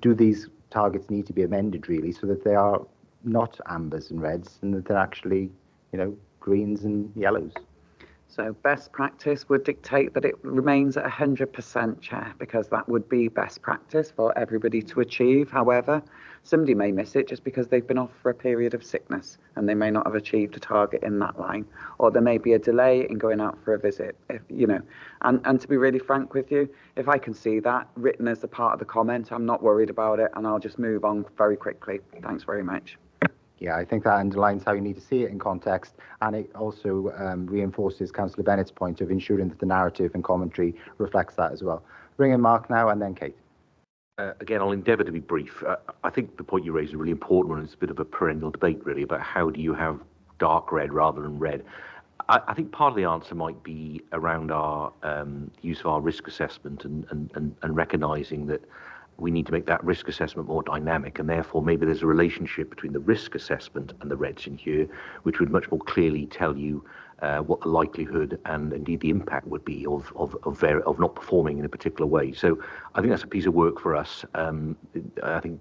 do these targets need to be amended really so that they are not ambers and reds and that they're actually, greens and yellows? So best practice would dictate that it remains at 100%, Chair, because that would be best practice for everybody to achieve. However, somebody may miss it just because they've been off for a period of sickness and they may not have achieved a target in that line, or there may be a delay in going out for a visit, and to be really frank with you, if I can see that written as a part of the comment, I'm not worried about it and I'll just move on very quickly. Thanks very much. Yeah, I think that underlines how you need to see it in context, and it also reinforces Councillor Bennett's point of ensuring that the narrative and commentary reflects that as well. Bring in Mark now and then Kate. Again, I'll endeavour to be brief. I think the point you raised is a really important one. It's a bit of a perennial debate, really, about how do you have dark red rather than red. I think part of the answer might be around our use of our risk assessment and recognising that we need to make that risk assessment more dynamic, and therefore maybe there's a relationship between the risk assessment and the reds in here, which would much more clearly tell you what the likelihood and indeed the impact would be of not performing in a particular way. So I think that's a piece of work for us. I think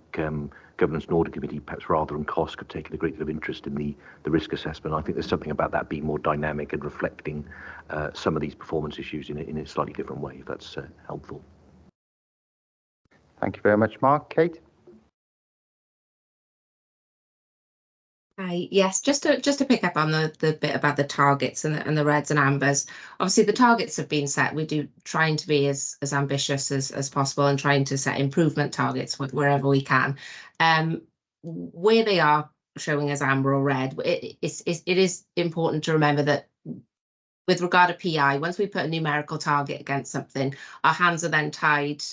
Governance and Audit Committee, perhaps rather than cost, could take a great deal of interest in the risk assessment. I think there's something about that being more dynamic and reflecting some of these performance issues in a slightly different way, if that's helpful. Thank you very much, Mark. Kate? Yes, just to pick up on the bit about the targets and the reds and ambers. Obviously, the targets have been set. We do trying to be as ambitious as possible and trying to set improvement targets wherever we can. where they are showing as amber or red, it is important to remember that with regard to PI, once we put a numerical target against something, our hands are then tied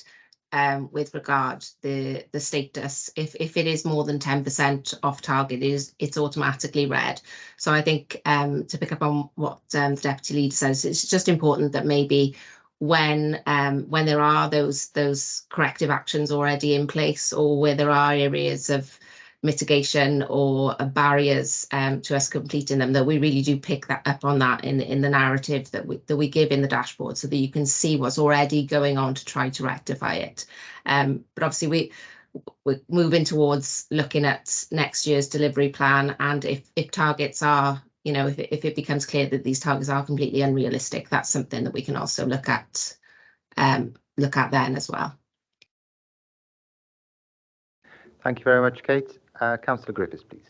with regard the status. If it is more than 10% off target, it's automatically red. So I think to pick up on what the deputy leader says, it's just important that maybe when there are those corrective actions already in place, or where there are areas of mitigation or barriers to us completing them, that we really do pick that up on that in the narrative that we give in the dashboard, so that you can see what's already going on to try to rectify it. But obviously we're moving towards looking at next year's delivery plan, and if targets are, you know, if it becomes clear that these targets are completely unrealistic, that's something that we can also look at then as well. Thank you very much, Kate. Councillor Griffiths, please.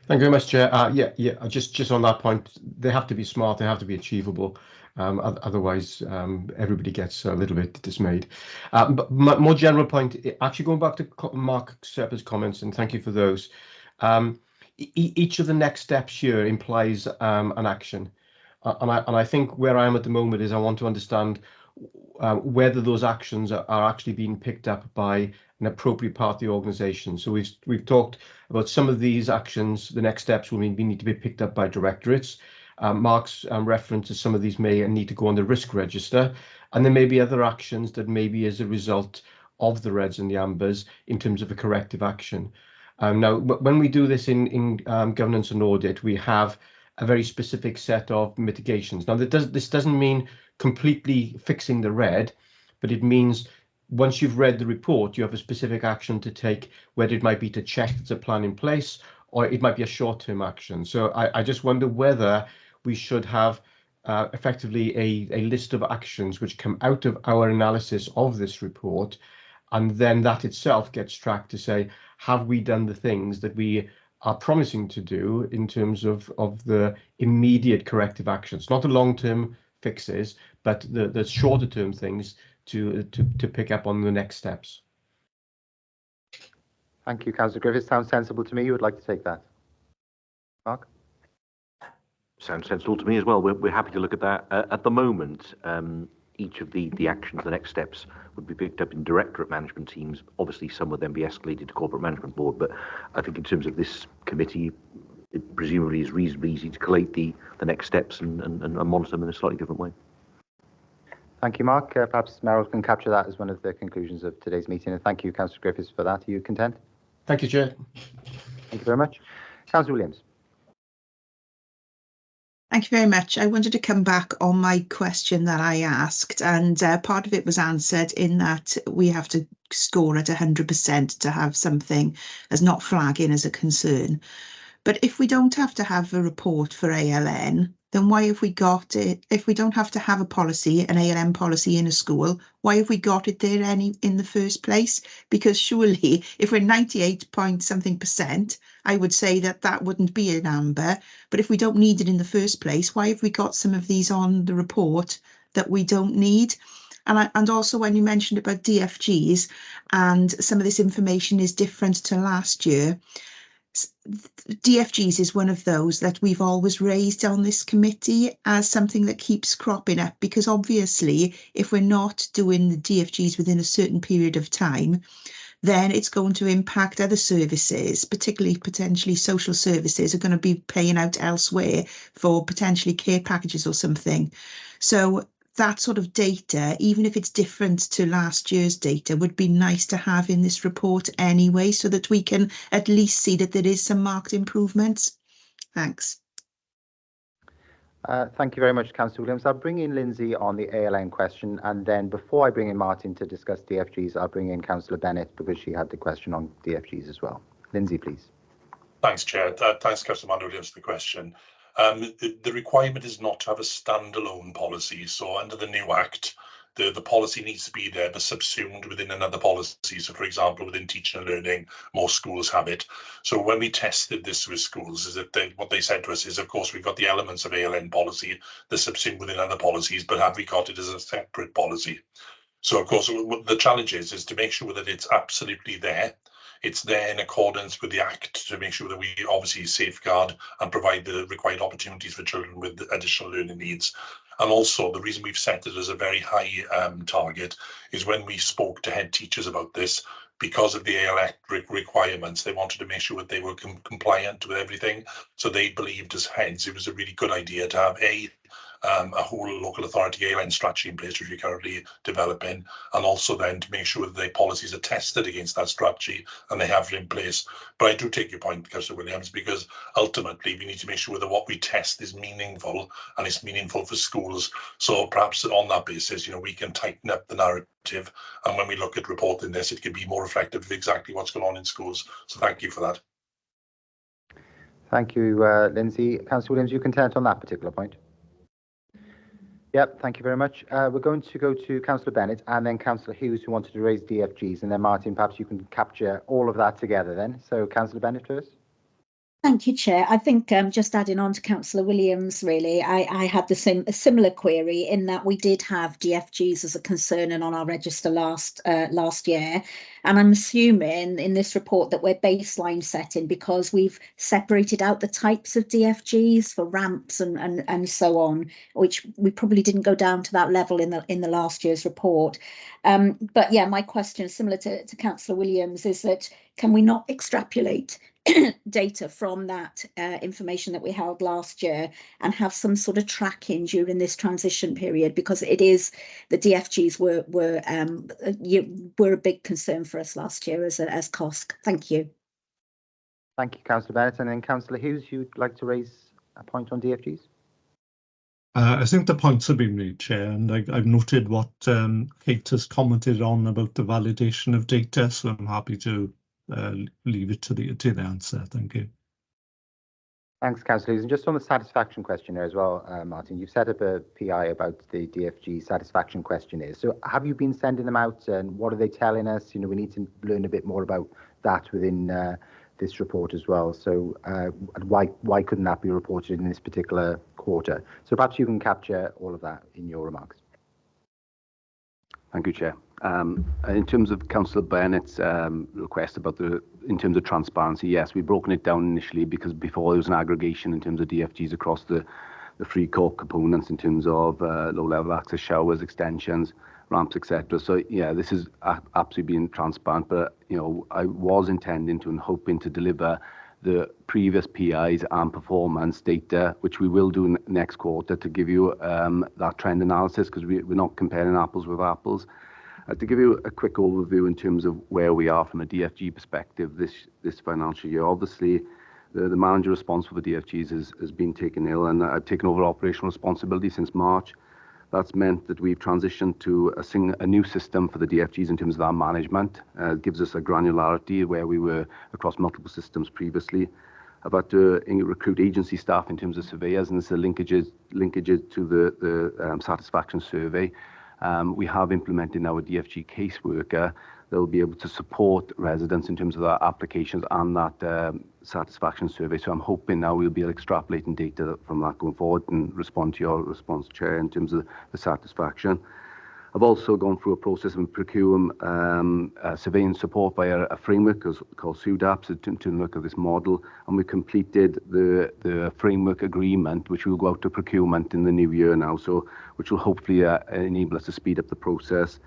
Thank you very much, Chair. Yeah. Just on that point, they have to be smart. They have to be achievable. Otherwise, everybody gets a little bit dismayed. But my more general point, actually going back to Mark Serpa's comments, and thank you for those. Each of the next steps here implies an action, and I think where I am at the moment is I want to understand whether those actions are actually being picked up by an appropriate part of the organisation. So we've talked about some of these actions. The next steps will mean we need to be picked up by directorates. Mark's reference to some of these may need to go on the risk register, and there may be other actions that may be as a result of the reds and the ambers in terms of a corrective action. Now, when we do this in governance and audit, we have a very specific set of mitigations. Now, this doesn't mean completely fixing the red, but it means once you've read the report, you have a specific action to take, whether it might be to check there's a plan in place, or it might be a short-term action. So I just wonder whether we should have effectively a list of actions which come out of our analysis of this report, and then that itself gets tracked to say, have we done the things that we are promising to do in terms of the immediate corrective actions, not the long-term fixes, but the shorter-term things to pick up on the next steps. Thank you, Councillor Griffiths. Sounds sensible to me. You would like to take that, Mark? Sounds sensible to me as well. We're happy to look at that. At the moment, each of the actions, the next steps, would be picked up in directorate management teams. Obviously, some would then be escalated to corporate management board, but I think in terms of this committee, it presumably is reasonably easy to collate the next steps and monitor them in a slightly different way. Thank you, Mark. Perhaps Meryl can capture that as one of the conclusions of today's meeting. And thank you, Councillor Griffiths, for that. Are you content? Thank you, Chair. Thank you very much. Councillor Williams. Thank you very much. I wanted to come back on my question that I asked, and part of it was answered in that we have to score at 100% to have something as not flagging as a concern. But if we don't have to have a report for ALN, then why have we got it? If we don't have to have a policy, an ALN policy in a school, why have we got it there in the first place? Because surely if we're 98-point-something%, I would say that wouldn't be an amber. But if we don't need it in the first place, why have we got some of these on the report that we don't need? And also when you mentioned about DFGs and some of this information is different to last year, DFGs is one of those that we've always raised on this committee as something that keeps cropping up, because obviously if we're not doing the DFGs within a certain period of time, then it's going to impact other services, particularly potentially social services are going to be paying out elsewhere for potentially care packages or something. So that sort of data, even if it's different to last year's data, would be nice to have in this report anyway, so that we can at least see that there is some marked improvements. Thanks. Thank you very much, Councillor Williams. I'll bring in Lindsay on the ALN question, and then before I bring in Martin to discuss DFGs, I'll bring in Councillor Bennett because she had the question on DFGs as well. Lindsay, please. Thanks, Chair. Thanks, Councillor Williams, for the question. The requirement is not to have a standalone policy. So under the new Act, the policy needs to be there, but subsumed within another policy. So, for example, within teaching and learning, most schools have it. So when we tested this with schools, is that what they said to us is, of course, we've got the elements of ALN policy that subsumed within other policies, but have we got it as a separate policy? So, of course, the challenge is to make sure that it's absolutely there. It's there in accordance with the Act to make sure that we obviously safeguard and provide the required opportunities for children with additional learning needs. And also, the reason we've set it as a very high target is when we spoke to head teachers about this, because of the AL Act requirements, they wanted to make sure that they were compliant with everything. So they believed as heads it was a really good idea to have a whole local authority ALN strategy in place, which we're currently developing, and also then to make sure that their policies are tested against that strategy and they have it in place. But I do take your point, Councillor Williams, because ultimately we need to make sure that what we test is meaningful and it's meaningful for schools. So perhaps on that basis, we can tighten up the narrative, and when we look at reporting this, it can be more reflective of exactly what's going on in schools. So thank you for that. Thank you, Lindsay. Councillor Williams, you content on that particular point? Yep, thank you very much. We're going to go to Councillor Bennett and then Councillor Hughes, who wanted to raise DFGs, and then Martin, perhaps you can capture all of that together then. So Councillor Bennett first. Thank you, Chair. I think just adding on to Councillor Williams, really, I had a similar query in that we did have DFGs as a concern and on our register last year. And I'm assuming in this report that we're baseline setting because we've separated out the types of DFGs for ramps and so on, which we probably didn't go down to that level in the last year's report. But yeah, my question, similar to Councillor Williams, is that can we not extrapolate data from that information that we held last year and have some sort of tracking during this transition period, because it is the DFGs were a big concern for us last year as COSC. Thank you. Thank you, Councillor Bennett, and then Councillor Hughes, you'd like to raise a point on DFGs? I think the points have been made, Chair, and I've noted what Kate has commented on about the validation of data, so I'm happy to leave it to the answer. Thank you. Thanks, Councillor Hughes. And just on the satisfaction questionnaire as well, Martin, you've set up a PI about the DFG satisfaction questionnaire. So have you been sending them out, and what are they telling us? We need to learn a bit more about that within this report as well. So why couldn't that be reported in this particular quarter? So perhaps you can capture all of that in your remarks. Thank you, Chair. In terms of Councillor Bennett's request about in terms of transparency, yes, we've broken it down initially because before there was an aggregation in terms of DFGs across the three core components in terms of low-level access showers, extensions, ramps, etc. So yeah, this is absolutely being transparent, but I was intending to and hoping to deliver the previous PIs and performance data, which we will do next quarter, to give you that trend analysis, because we're not comparing apples with apples. To give you a quick overview in terms of where we are from a DFG perspective this financial year, obviously the manager responsible for the DFGs has been taken ill, and I've taken over operational responsibility since March. That's meant that we've transitioned to a new system for the DFGs in terms of our management. It gives us a granularity where we were across multiple systems previously. I've had to recruit agency staff in terms of surveyors, and this is linkages to the satisfaction survey. We have implemented now a DFG caseworker that will be able to support residents in terms of their applications and that satisfaction survey. So I'm hoping now we'll be extrapolating data from that going forward and respond to your response, Chair, in terms of the satisfaction. I've also gone through a process of procuring surveying support by a framework called SUDAP to look at this model, and we completed the framework agreement, which will go out to procurement in the new year now, so which will hopefully enable us to speed up the process.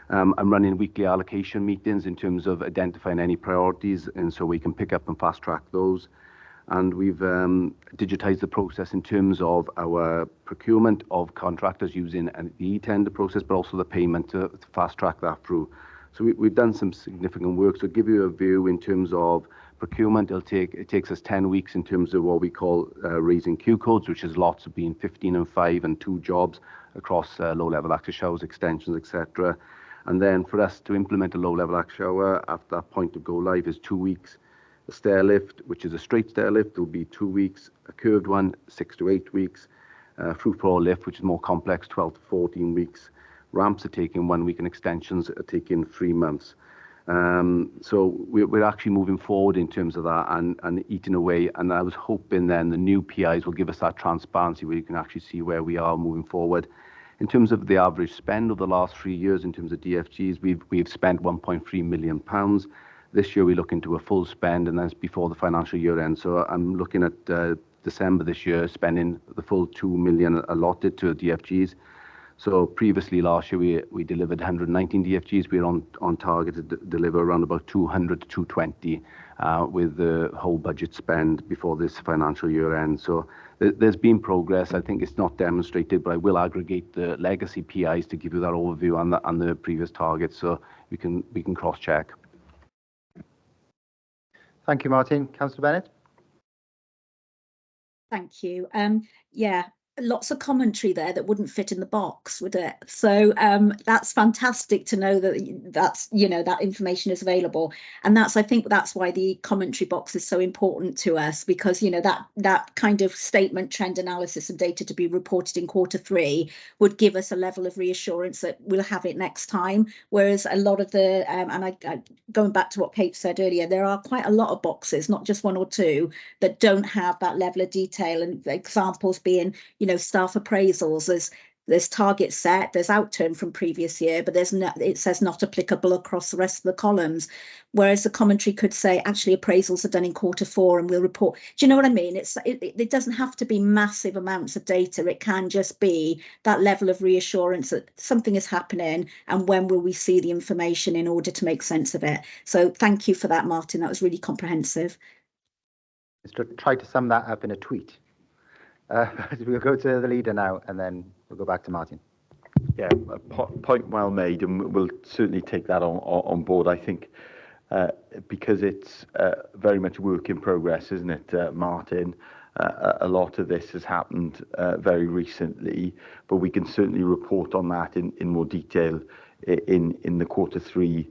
I'm running weekly allocation meetings in terms of identifying any priorities, and so we can pick up and fast track those. And we've digitized the process in terms of our procurement of contractors using an e-tender process, but also the payment to fast track that through. So we've done some significant work. So give you a view in terms of procurement, it takes us 10 weeks in terms of what we call raising queue codes, which is lots of being 15 and 5 and 2 jobs across low-level access showers, extensions, etc. And then for us to implement a low-level access shower after that point of go live is 2 weeks. A stair lift, which is a straight stair lift, will be 2 weeks. A curved one, 6 to 8 weeks. Through floor lift, which is more complex, 12 to 14 weeks. Ramps are taking 1 week, and extensions are taking 3 months. So we're actually moving forward in terms of that and eating away. And I was hoping then the new PIs will give us that transparency where you can actually see where we are moving forward. In terms of the average spend of the last 3 years, in terms of DFGs, we've spent £1.3 million. This year we look into a full spend, and that's before the financial year end. So I'm looking at December this year, spending the full 2 million allotted to DFGs. So previously last year we delivered 119 DFGs. We're on target to deliver around about 200 to 220 with the whole budget spend before this financial year end. So there's been progress. I think it's not demonstrated, but I will aggregate the legacy PIs to give you that overview on the previous targets, so we can cross check. Thank you, Martin. Councillor Bennett. Thank you. Yeah, lots of commentary there that wouldn't fit in the box, would it? So that's fantastic to know that that's, you know, that information is available. And I think that's why the commentary box is so important to us, because, you know, that kind of statement, trend analysis and data to be reported in Q3 would give us a level of reassurance that we'll have it next time. Whereas a lot of the, and I going back to what Kate said earlier, there are quite a lot of boxes, not just one or two, that don't have that level of detail, and examples being, you know, staff appraisals, there's target set, there's outturn from previous year, but there's no, it says not applicable across the rest of the columns. Whereas the commentary could say actually appraisals are done in Q4 and we'll report. Do you know what I mean? It doesn't have to be massive amounts of data. It can just be that level of reassurance that something is happening and when will we see the information in order to make sense of it. So thank you for that, Martin. That was really comprehensive. Let's try to sum that up in a tweet. We'll go to the leader now, and then we'll go back to Martin. Yeah, point well made, and we'll certainly take that on board. I think because it's very much work in progress, isn't it, Martin? A lot of this has happened very recently, but we can certainly report on that in more detail in the Q3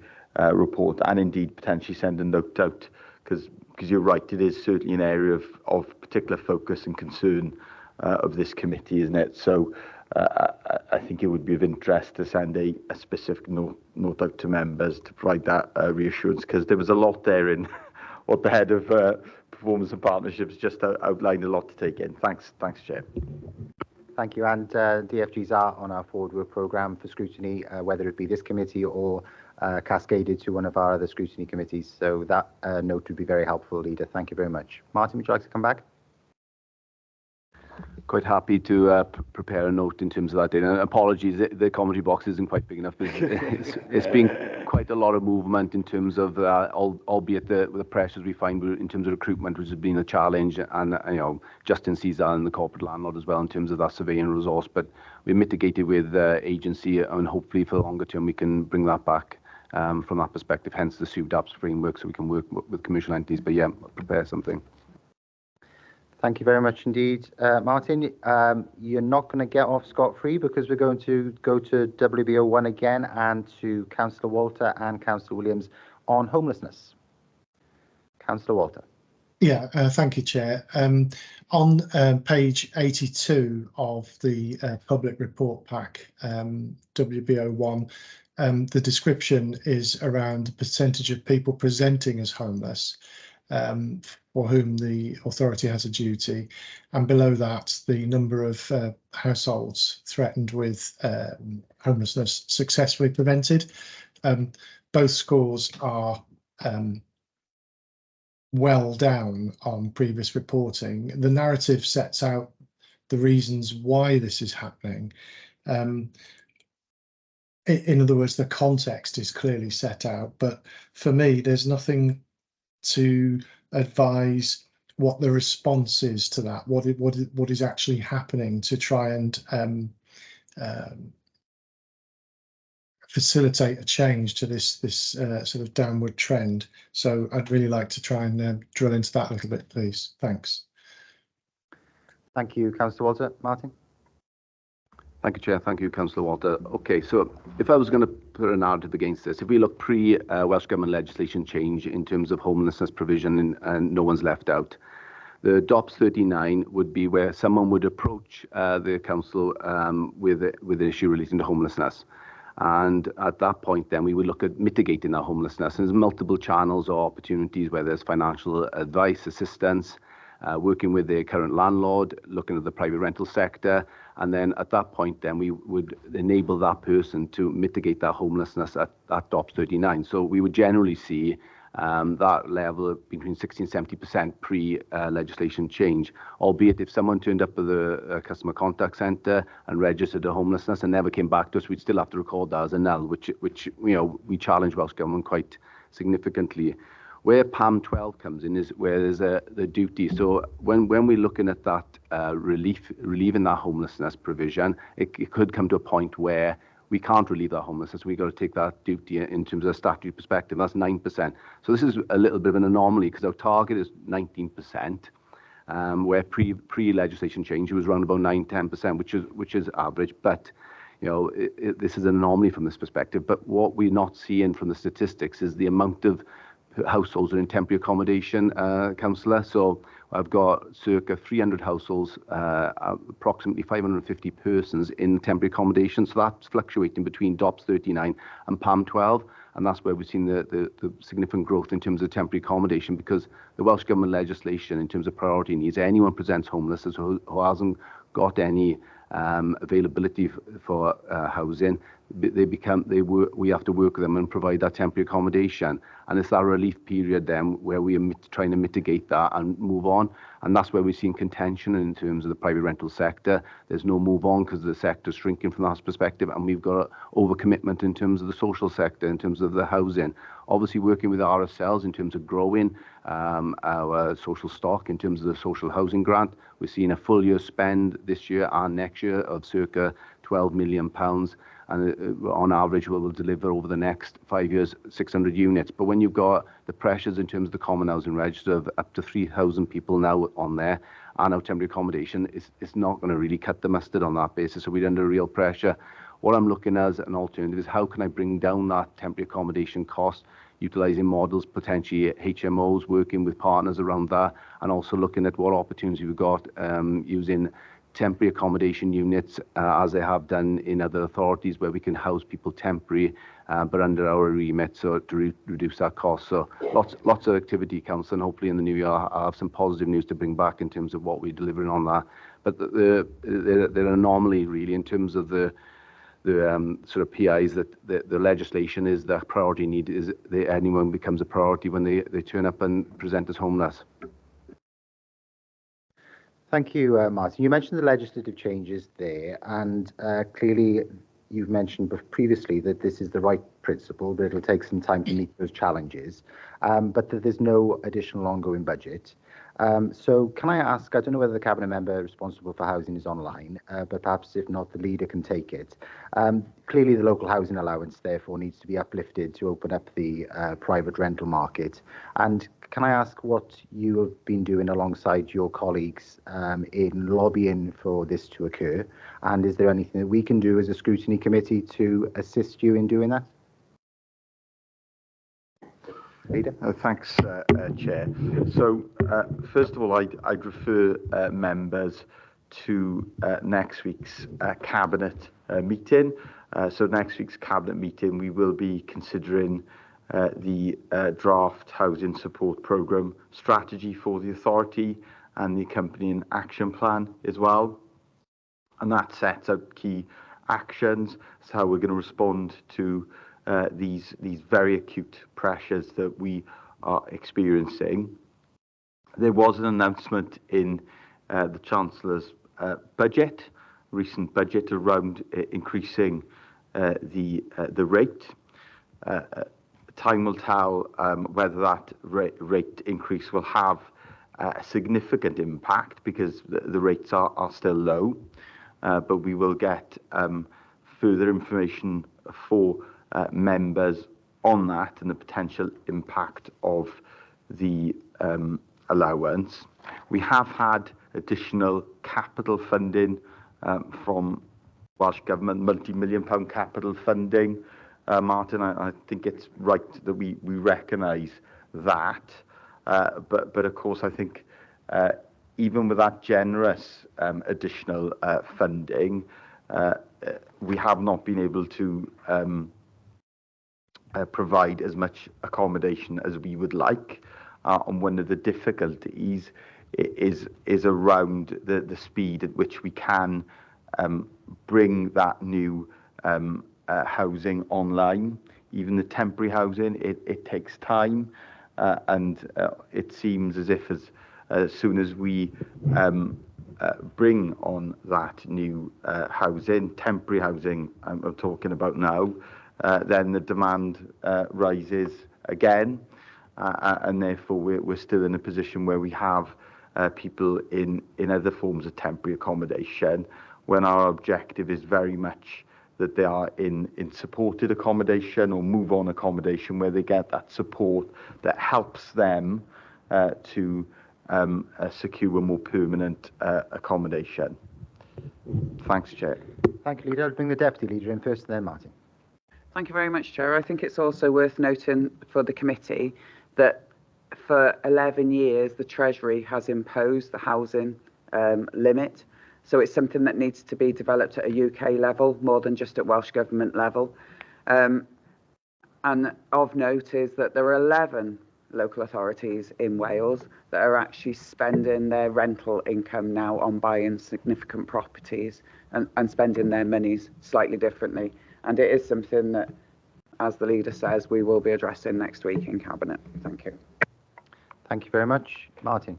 report, and indeed potentially send a note out, because you're right, it is certainly an area of particular focus and concern of this committee, isn't it? So I think it would be of interest to send a specific note out to members to provide that reassurance, because there was a lot there in what the head of performance and partnerships just outlined, a lot to take in. Thanks, Chair. Thank you. And DFGs are on our forward work programme for scrutiny, whether it be this committee or cascaded to one of our other scrutiny committees. So that note would be very helpful, Leader. Thank you very much. Martin, would you like to come back? Quite happy to prepare a note in terms of that data. And apologies, the commentary box isn't quite big enough. It's been quite a lot of movement in terms of, albeit the pressures we find in terms of recruitment, which has been a challenge, and you know, Justin sees that in the corporate landlord as well in terms of that surveying resource. But we mitigated with agency, and hopefully for the longer term we can bring that back from that perspective. Hence the SUDAPS framework, so we can work with commercial entities. But yeah, prepare something. Thank you very much indeed, Martin. You're not going to get off scot-free, because we're going to go to WBO1 again and to Councillor Walter and Councillor Williams on homelessness. Councillor Walter. Yeah, thank you, Chair. On page 82 of the public report pack, WBO1, the description is around the percentage of people presenting as homeless, for whom the authority has a duty, and below that the number of households threatened with homelessness successfully prevented. Both scores are well down on previous reporting. The narrative sets out the reasons why this is happening. In other words, the context is clearly set out, but for me there's nothing to advise what the response is to that, what is actually happening to try and facilitate a change to this sort of downward trend. So I'd really like to try and drill into that a little bit, please. Thanks. Thank you, Councillor Walter. Martin. Thank you, Chair. Thank you, Councillor Walter. Okay, so if I was going to put a narrative against this, if we look pre-Welsh Government legislation change in terms of homelessness provision and no one's left out, the DOPS 39 would be where someone would approach the council with an issue relating to homelessness. And at that point, then we would look at mitigating that homelessness. And there's multiple channels or opportunities, where there's financial advice, assistance, working with their current landlord, looking at the private rental sector. And then at that point, then we would enable that person to mitigate that homelessness at DOPS 39. So we would generally see that level between 60 and 70% pre-legislation change, albeit if someone turned up at the customer contact centre and registered a homelessness and never came back to us, we'd still have to record that as a null, which we challenge Welsh Government quite significantly. Where PAM 12 comes in is where there's the duty. So when we're looking at that relieving that homelessness provision, it could come to a point where we can't relieve that homelessness. We've got to take that duty in terms of a statutory perspective. That's 9%. So this is a little bit of an anomaly because our target is 19%, where pre-legislation change it was around about 9-10%, which is average. But this is an anomaly from this perspective. But what we're not seeing from the statistics is the amount of households are in temporary accommodation, councillor. So I've got circa 300 households, approximately 550 persons in temporary accommodation. So that's fluctuating between DOPS 39 and PAM 12. And that's where we've seen the significant growth in terms of temporary accommodation, because the Welsh Government legislation in terms of priority needs, anyone presents homelessness who hasn't got any availability for housing, we have to work with them and provide that temporary accommodation. And it's that relief period then where we are trying to mitigate that and move on. And that's where we've seen contention in terms of the private rental sector. There's no move on because the sector's shrinking from that perspective, and we've got overcommitment in terms of the social sector, in terms of the housing. Obviously working with RSLs in terms of growing our social stock, in terms of the social housing grant. We're seeing a full year spend this year and next year of circa £12 million. And on average, we will deliver over the next 5 years 600 units. But when you've got the pressures in terms of the common housing register of up to 3,000 people now on there, and our temporary accommodation, it's not going to really cut the mustard on that basis. So we're under real pressure. What I'm looking as an alternative is how can I bring down that temporary accommodation cost, utilising models, potentially HMOs, working with partners around that, and also looking at what opportunities we've got using temporary accommodation units, as they have done in other authorities, where we can house people temporary, but under our remit, so to reduce that cost. So lots of activity, Council, and hopefully in the new year I'll have some positive news to bring back in terms of what we're delivering on that. But they're anomaly really in terms of the sort of PIs, that the legislation is that priority need is anyone becomes a priority when they turn up and present as homeless. Thank you, Martin. You mentioned the legislative changes there, and clearly you've mentioned previously that this is the right principle, but it'll take some time to meet those challenges, but that there's no additional ongoing budget. So can I ask, I don't know whether the Cabinet member responsible for housing is online, but perhaps if not, the leader can take it. Clearly the local housing allowance therefore needs to be uplifted to open up the private rental market. And can I ask what you have been doing alongside your colleagues in lobbying for this to occur? And is there anything that we can do as a scrutiny committee to assist you in doing that? Leader? Thanks, Chair. So, first of all, I'd refer members to next week's Cabinet meeting. So next week's Cabinet meeting, we will be considering the draft housing support programme strategy for the authority and the accompanying action plan as well. And that sets out key actions, so how we're going to respond to these very acute pressures that we are experiencing. There was an announcement in the Chancellor's recent budget, around increasing the rate. Time will tell whether that rate increase will have a significant impact, because the rates are still low, but we will get further information for members on that and the potential impact of the allowance. We have had additional capital funding from Welsh Government, multi-million pound capital funding. Martin, I think it's right that we recognise that, but of course I think even with that generous additional funding, we have not been able to provide as much accommodation as we would like, and one of the difficulties is around the speed at which we can bring that new housing online. Even the temporary housing, it takes time, and it seems as if as soon as we bring on that new housing, temporary housing I'm talking about now, then the demand rises again, and therefore we're still in a position where we have people in other forms of temporary accommodation, when our objective is very much that they are in supported accommodation or move-on accommodation, where they get that support that helps them to secure a more permanent accommodation. Thanks, Chair. Thank you, Leader. I'll bring the Deputy Leader in first, and then Martin. Thank you very much, Chair. I think it's also worth noting for the committee that for 11 years, the Treasury has imposed the housing limit. So it's something that needs to be developed at a UK level more than just at Welsh Government level. And of note is that there are 11 local authorities in Wales that are actually spending their rental income now on buying significant properties and spending their monies slightly differently. And it is something that, as the leader says, we will be addressing next week in Cabinet. Thank you. Thank you very much. Martin.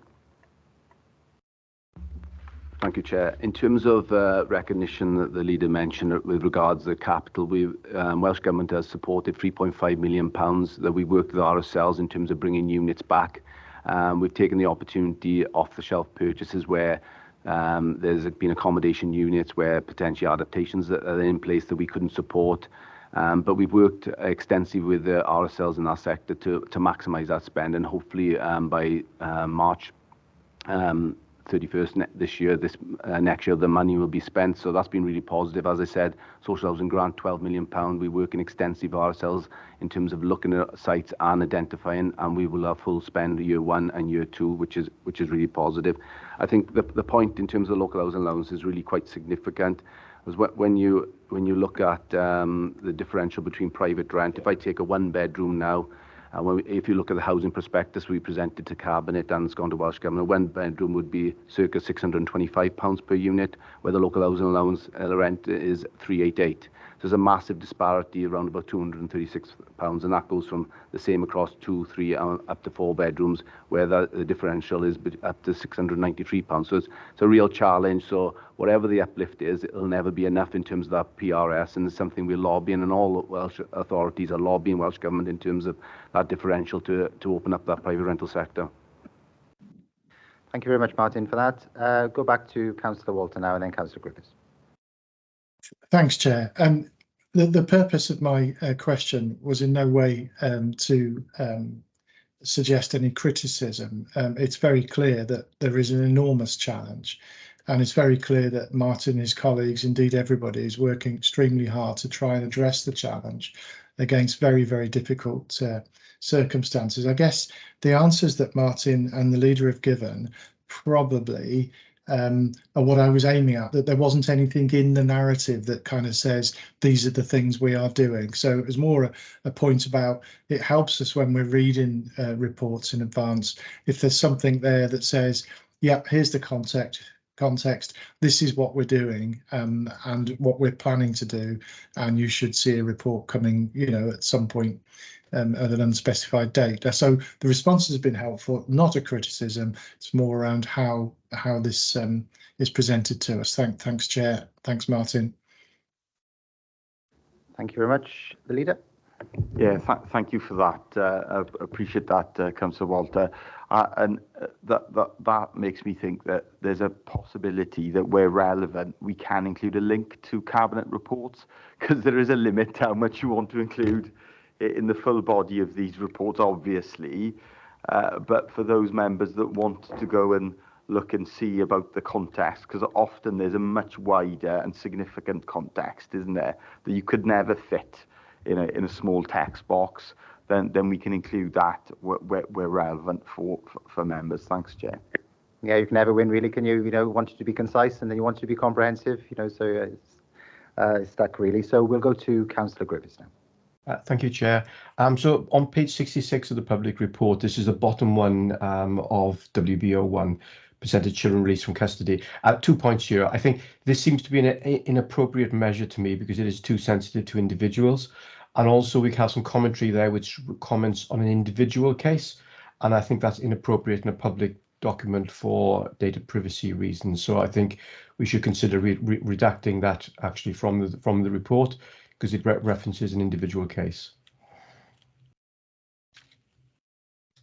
Thank you, Chair. In terms of recognition that the leader mentioned with regards to the capital, Welsh Government has supported £3.5 million that we worked with RSLs in terms of bringing units back. We've taken the opportunity off-the-shelf purchases where there's been accommodation units where potentially adaptations that are in place that we couldn't support. But we've worked extensively with the RSLs in our sector to maximise that spend, and hopefully by March 31st this year, next year, the money will be spent. So that's been really positive. As I said, social housing grant, £12 million. We're working extensive ourselves in terms of looking at sites and identifying, and we will have full spend year 1 and year 2, which is really positive. I think the point in terms of local housing allowance is really quite significant. When you look at the differential between private rent, if I take a 1-bedroom now, if you look at the housing prospectus we presented to Cabinet and it's gone to Welsh Government, a 1-bedroom would be circa £625 per unit, where the local housing allowance rent is £388. So there's a massive disparity around about £236, and that goes from the same across 2, 3, up to 4 bedrooms, where the differential is up to £693. So it's a real challenge. So whatever the uplift is, it'll never be enough in terms of that PRS, and it's something we're lobbying, and all Welsh authorities are lobbying Welsh Government in terms of that differential to open up that private rental sector. Thank you very much, Martin, for that. Go back to Councillor Walter now, and then Councillor Griffiths. Thanks, Chair. The purpose of my question was in no way to suggest any criticism. It's very clear that there is an enormous challenge, and it's very clear that Martin, his colleagues, indeed everybody, is working extremely hard to try and address the challenge against very, very difficult circumstances. I guess the answers that Martin and the leader have given probably are what I was aiming at, that there wasn't anything in the narrative that kind of says these are the things we are doing. So it was more a point about, it helps us when we're reading reports in advance, if there's something there that says, yep, here's the context, this is what we're doing and what we're planning to do, and you should see a report coming, at some point at an unspecified date. So the responses have been helpful, not a criticism. It's more around how this is presented to us. Thanks, Chair. Thanks, Martin. Thank you very much. The leader. Yeah, thank you for that. I appreciate that, Councillor Walter. And that makes me think that there's a possibility that where relevant, we can include a link to Cabinet reports, because there is a limit to how much you want to include in the full body of these reports, obviously. But for those members that want to go and look and see about the context, because often there's a much wider and significant context, isn't there, that you could never fit in a small text box, then we can include that where relevant for members. Thanks, Chair. Yeah, you can never win, really, can you? Want it to be concise, and then you want it to be comprehensive, so it's stuck, really. So we'll go to Councillor Griffiths now. Thank you, Chair. So on page 66 of the public report, this is the bottom one of WBO1, percentage children released from custody. 2 points here. I think this seems to be an inappropriate measure to me because it is too sensitive to individuals. And also we have some commentary there which comments on an individual case, and I think that's inappropriate in a public document for data privacy reasons. So I think we should consider redacting that actually from the report, because it references an individual case.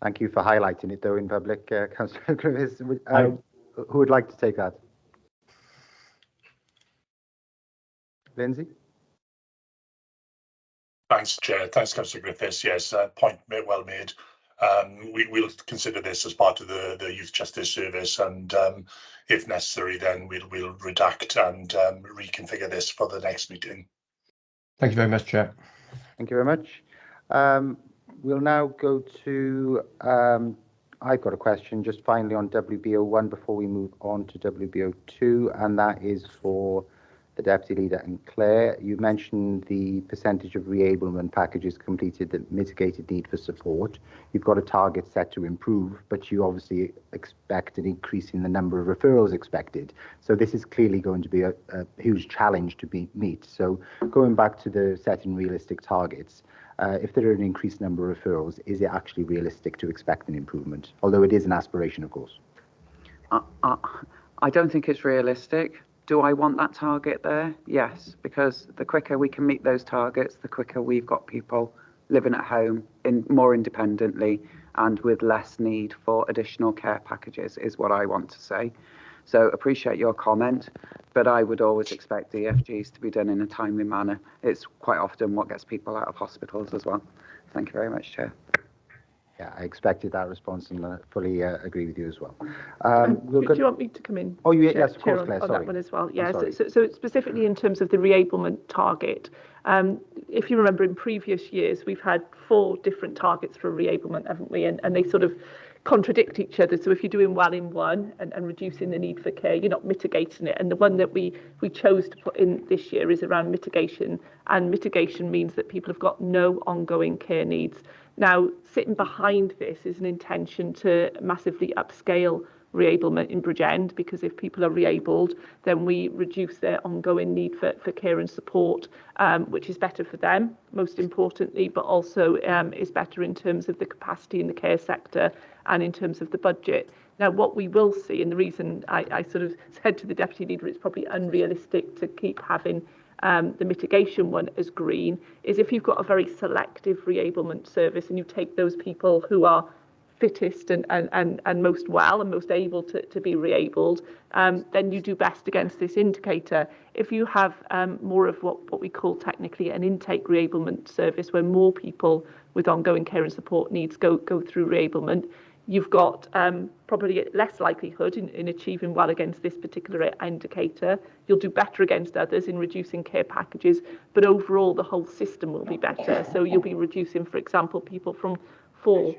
Thank you for highlighting it though in public, Councillor Griffiths. Who would like to take that? Lindsay? Thanks, Chair. Thanks, Councillor Griffiths. Yes, point well made. We'll consider this as part of the Youth Justice Service, and if necessary, then we'll redact and reconfigure this for the next meeting. Thank you very much, Chair. Thank you very much. We'll now go to, I've got a question just finally on WBO1 before we move on to WBO2, and that is for the Deputy Leader and Claire. You mentioned the percentage of reablement packages completed that mitigated need for support. You've got a target set to improve, but you obviously expect an increase in the number of referrals expected. So this is clearly going to be a huge challenge to meet. So going back to the setting realistic targets, if there are an increased number of referrals, is it actually realistic to expect an improvement? Although it is an aspiration, of course. I don't think it's realistic. Do I want that target there? Yes, because the quicker we can meet those targets, the quicker we've got people living at home more independently and with less need for additional care packages, is what I want to say. So appreciate your comment, but I would always expect DFGs to be done in a timely manner. It's quite often what gets people out of hospitals as well. Thank you very much, Chair. Yeah, I expected that response and fully agree with you as well. Do you want me to come in? Oh, yes, Chair, of course, Claire, on sorry. that one as well. Yeah, so specifically in terms of the reablement target, if you remember in previous years, we've had 4 different targets for reablement, haven't we? And they sort of contradict each other. So if you're doing well in one and reducing the need for care, you're not mitigating it. And the one that we chose to put in this year is around mitigation. And mitigation means that people have got no ongoing care needs. Now, sitting behind this is an intention to massively upscale reablement in Bridgend, because if people are reabled, then we reduce their ongoing need for care and support, which is better for them, most importantly, but also is better in terms of the capacity in the care sector and in terms of the budget. Now, what we will see, and the reason I sort of said to the Deputy Leader it's probably unrealistic to keep having the mitigation one as green, is if you've got a very selective reablement service and you take those people who are fittest and most well and most able to be reabled, then you do best against this indicator. If you have more of what we call technically an intake reablement service, where more people with ongoing care and support needs go through reablement, you've got probably less likelihood in achieving well against this particular indicator. You'll do better against others in reducing care packages, but overall the whole system will be better. So you'll be reducing, for example, people from 4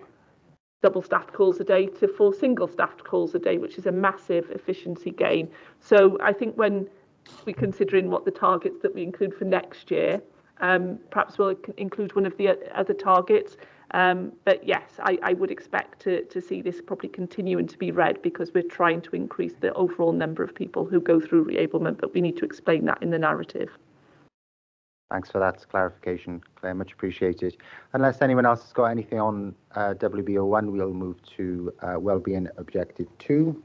double-staffed calls a day to 4 single-staffed calls a day, which is a massive efficiency gain. So I think when we're considering what the targets that we include for next year, perhaps we'll include one of the other targets. But yes, I would expect to see this probably continuing to be red, because we're trying to increase the overall number of people who go through reablement, but we need to explain that in the narrative. Thanks for that clarification, Claire, much appreciated. Unless anyone else has got anything on WBO1, we'll move to Wellbeing Objective 2.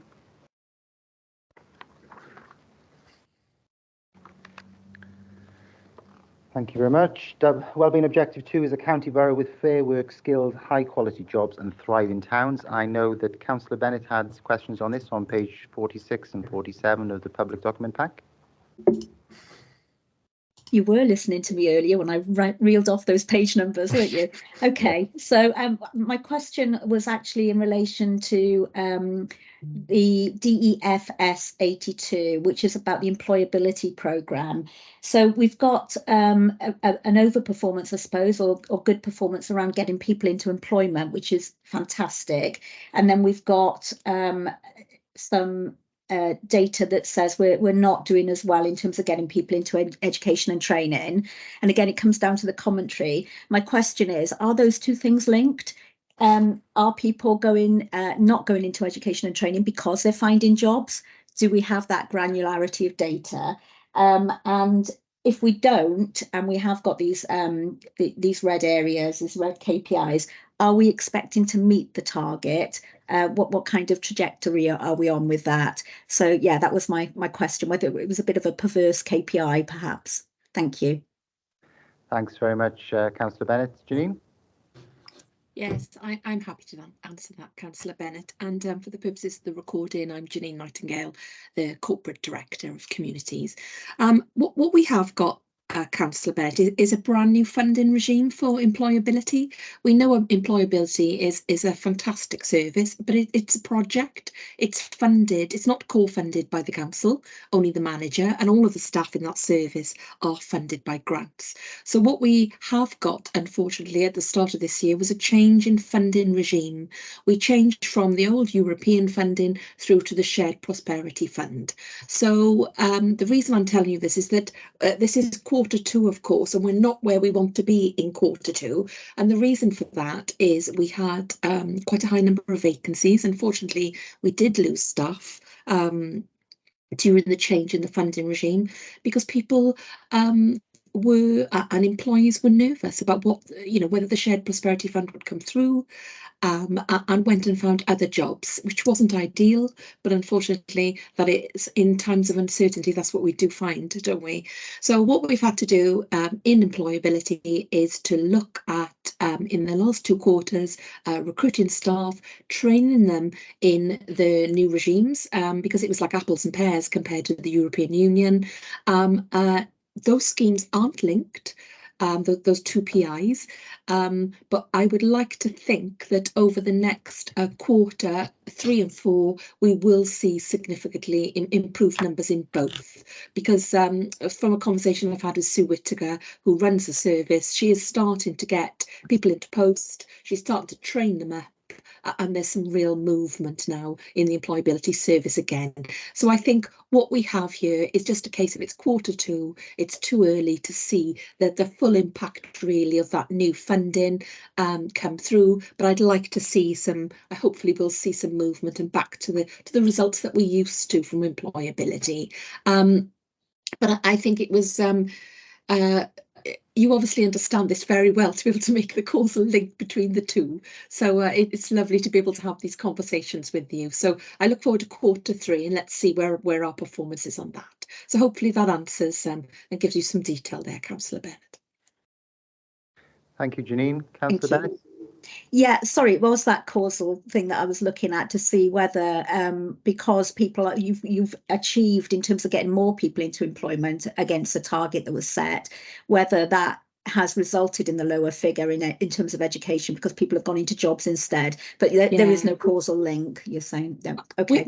Thank you very much. Wellbeing Objective 2 is a county borough with fair work, skilled, high-quality jobs and thriving towns. I know that Councillor Bennett had questions on this on page 46 and 47 of the public document pack. You were listening to me earlier when I reeled off those page numbers, weren't you? Okay, so my question was actually in relation to the DEFS 82, which is about the employability programme. So we've got an overperformance, I suppose, or good performance around getting people into employment, which is fantastic. And then we've got some data that says we're not doing as well in terms of getting people into education and training. And again, it comes down to the commentary. My question is, are those two things linked? Are people not going into education and training because they're finding jobs? Do we have that granularity of data? And if we don't, and we have got these these red areas, these red KPIs, are we expecting to meet the target? What kind of trajectory are we on with that? So yeah, that was my question, whether it was a bit of a perverse KPI, perhaps. Thank you. Thanks very much, Councillor Bennett. Janine? Yes, I'm happy to answer that, Councillor Bennett. And for the purposes of the recording, I'm Janine Nightingale, the Corporate Director of Communities. What we have got, Councillor Bennett, is a brand new funding regime for employability. We know employability is a fantastic service, but it's a project. It's funded. It's not co-funded by the council, only the manager, and all of the staff in that service are funded by grants. So what we have got, unfortunately, at the start of this year was a change in funding regime. We changed from the old European funding through to the Shared Prosperity Fund. So the reason I'm telling you this is that this is Q2, of course, and we're not where we want to be in Q2. And the reason for that is we had quite a high number of vacancies. Unfortunately, we did lose staff during the change in the funding regime because people were and employees were nervous about what, whether the Shared Prosperity Fund would come through, and went and found other jobs, which wasn't ideal, but unfortunately that is, in times of uncertainty, that's what we do find, don't we? So what we've had to do in employability is to look at, in the last 2 quarters, recruiting staff, training them in the new regimes, because it was like apples and pears compared to the European Union. Those schemes aren't linked, those 2 PIs, but I would like to think that over the next quarter 3 and 4, we will see significantly improved numbers in both, because from a conversation I've had with Sue Whittaker, who runs the service, she is starting to get people into post, she's starting to train them up, and there's some real movement now in the employability service again. So I think what we have here is just a case of it's Q2, it's too early to see that the full impact really of that new funding come through, but I'd like to see some, hopefully we'll see some movement and back to the results that we used to from employability. But I think it was you obviously understand this very well to be able to make the causal link between the two. So it's lovely to be able to have these conversations with you. So I look forward to Q3 and let's see where our performance is on that. So hopefully that answers and gives you some detail there, Councillor Bennett. Thank you, Janine. Councillor Bennett? Yeah, sorry, it was that causal thing that I was looking at to see whether because people you've achieved in terms of getting more people into employment against a target that was set, whether that has resulted in the lower figure in terms of education because people have gone into jobs instead. But there is no causal link, you're saying. No. Okay,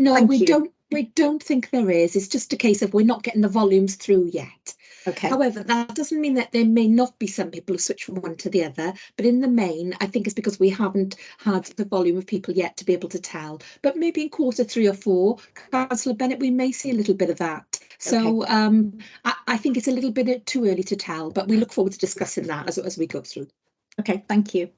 we don't think there is. It's just a case of we're not getting the volumes through yet. Okay. However, that doesn't mean that there may not be some people who switch from one to the other, but in the main, I think it's because we haven't had the volume of people yet to be able to tell. But maybe in Q3 or 4, Councillor Bennett, we may see a little bit of that. So I think it's a little bit too early to tell, but we look forward to discussing that as we go through. Okay, thank you.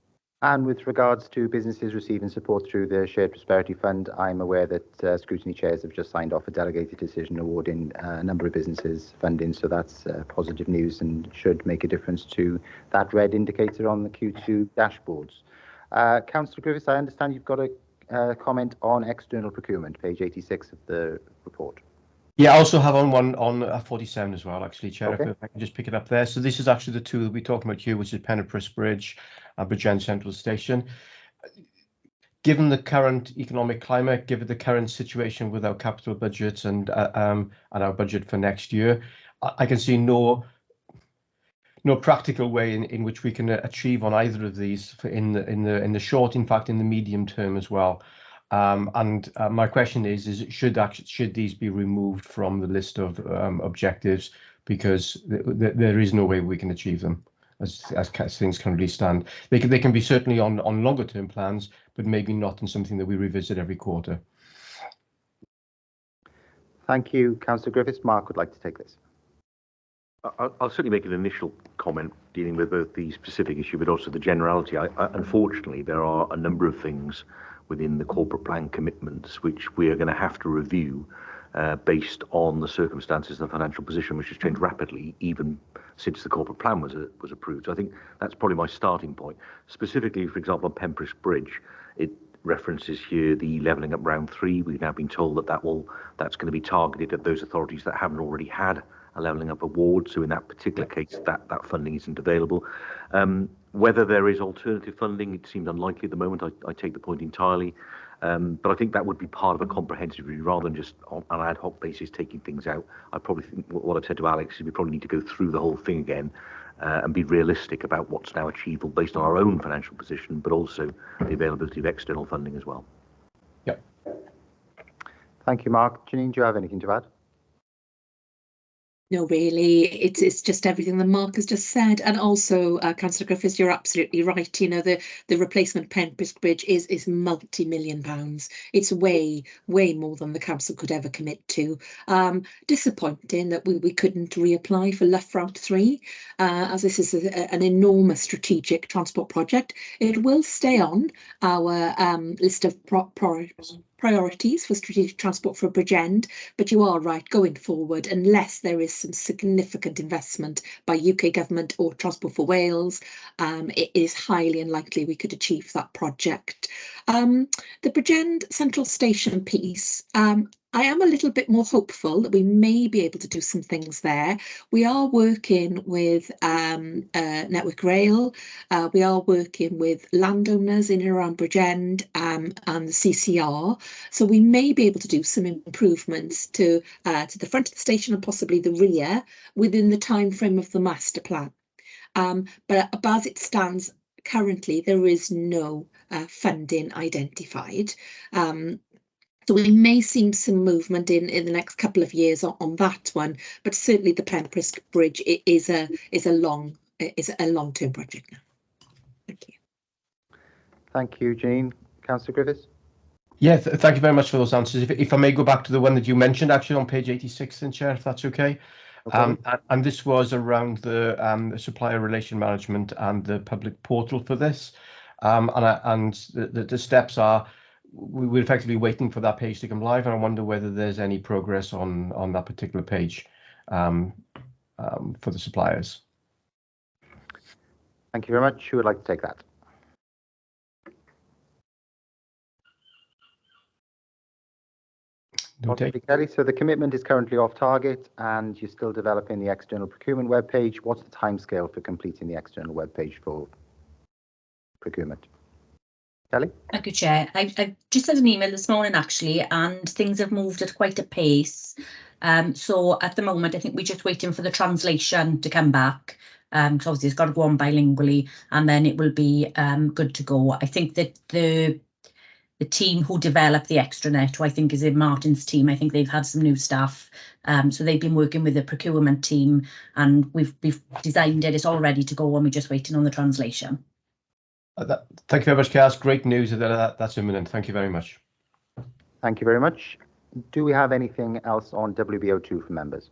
And with regards to businesses receiving support through the Shared Prosperity Fund, I'm aware that Scrutiny chairs have just signed off a delegated decision awarding a number of businesses funding, so that's positive news and should make a difference to that red indicator on the Q2 dashboards. Councillor Griffiths, I understand you've got a comment on external procurement, page 86 of the report. Yeah, I also have on 47 as well, actually, Chair, Okay. if I can just pick it up there. So this is actually the 2 that we're talking about here, which is Pennypress Bridge and Bridgend Central Station. Given the current economic climate, given the current situation with our capital budgets and our budget for next year, I can see no practical way in which we can achieve on either of these in the short, in fact, in the medium term as well. My question is should these be removed from the list of objectives, because there is no way we can achieve them as things currently stand. They can be certainly on longer term plans, but maybe not in something that we revisit every quarter. Thank you, Councillor Griffiths. Mark would like to take this. I'll certainly make an initial comment dealing with both the specific issue but also the generality. Unfortunately, there are a number of things within the corporate plan commitments which we are going to have to review based on the circumstances and the financial position, which has changed rapidly, even since the corporate plan was approved. So I think that's probably my starting point. Specifically, for example, on Pembrose Bridge, it references here the levelling up round 3. We've now been told that that's going to be targeted at those authorities that haven't already had a levelling up award. So in that particular case, that funding isn't available. Whether there is alternative funding, it seems unlikely at the moment. I take the point entirely. But I think that would be part of a comprehensive review rather than just on an ad hoc basis taking things out. I probably think what I've said to Alex is we probably need to go through the whole thing again and be realistic about what's now achievable based on our own financial position, but also the availability of external funding as well. Yep. Thank you, Mark. Janine, do you have anything to add? No, really, it's just everything that Mark has just said, and also, Councillor Griffiths, you're absolutely right. You know, the replacement Pembrose Bridge is multi-million pounds. It's way more than the council could ever commit to. Disappointing that we couldn't reapply for Luff Route 3, as this is an enormous strategic transport project. It will stay on our list of priorities for strategic transport for Bridgend, but you are right, going forward, unless there is some significant investment by UK government or Transport for Wales, it is highly unlikely we could achieve that project. The Bridgend Central Station piece, I am a little bit more hopeful that we may be able to do some things there. We are working with Network Rail. We are working with landowners in and around Bridgend and the CCR. So we may be able to do some improvements to the front of the station and possibly the rear within the time frame of the master plan. But as it stands currently, there is no funding identified. So we may see some movement in the next couple of years on that one, but certainly the Pembrose Bridge is a long-term project now. Thank you. Thank you, Janine. Councillor Griffiths. Yeah, thank you very much for those answers. If I may go back to the one that you mentioned, actually on page 86, then Chair, if that's okay. And this was around the supplier relation management and the public portal for this. And the steps are, we're effectively waiting for that page to come live, and I wonder whether there's any progress on that particular page for the suppliers. Thank you very much. Who would like to take that? Kelly, so the commitment is currently off target and you're still developing the external procurement webpage. What's the timescale for completing the external webpage for procurement? Kelly? Thank you, Chair. I've just had an email this morning, actually, and things have moved at quite a pace. So at the moment, I think we're just waiting for the translation to come back. Because obviously it's got to go on bilingually, and then it will be good to go. I think that the team who developed the extranet, who I think is in Martin's team, I think they've had some new staff. So they've been working with the procurement team, and we've designed it. It's all ready to go, and we're just waiting on the translation. Thank you very much, Chaos. Great news that that's imminent. Thank you very much. Thank you very much. Do we have anything else on WBO2 for members?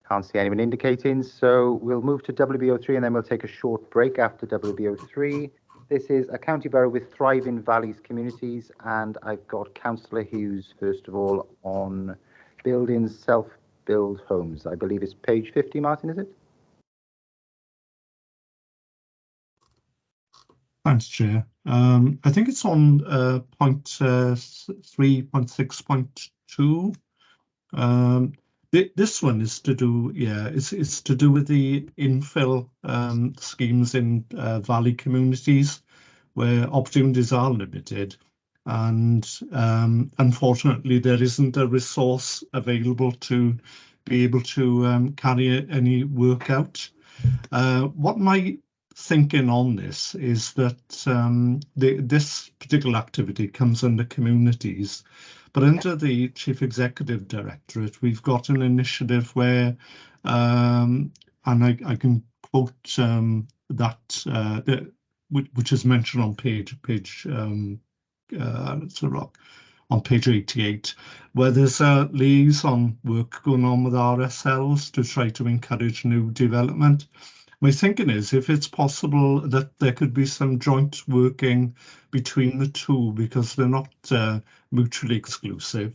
Can't see anyone indicating, so we'll move to WBO3 and then we'll take a short break after WBO3. This is a county borough with thriving valleys communities, and I've got Councillor Hughes, first of all, on building self-build homes. I believe it's page 50, Martin, is it? Thanks, Chair. I think it's on point 3.6.2. This one is to do, it's to do with the infill schemes in valley communities where opportunities are limited, and unfortunately there isn't a resource available to be able to carry any work out. What my thinking on this is that this particular activity comes under communities, but under the Chief Executive Directorate, we've got an initiative where, and I can quote that, which is mentioned on page on page 88, where there's a liaison work going on with RSLs to try to encourage new development. My thinking is if it's possible that there could be some joint working between the two because they're not mutually exclusive.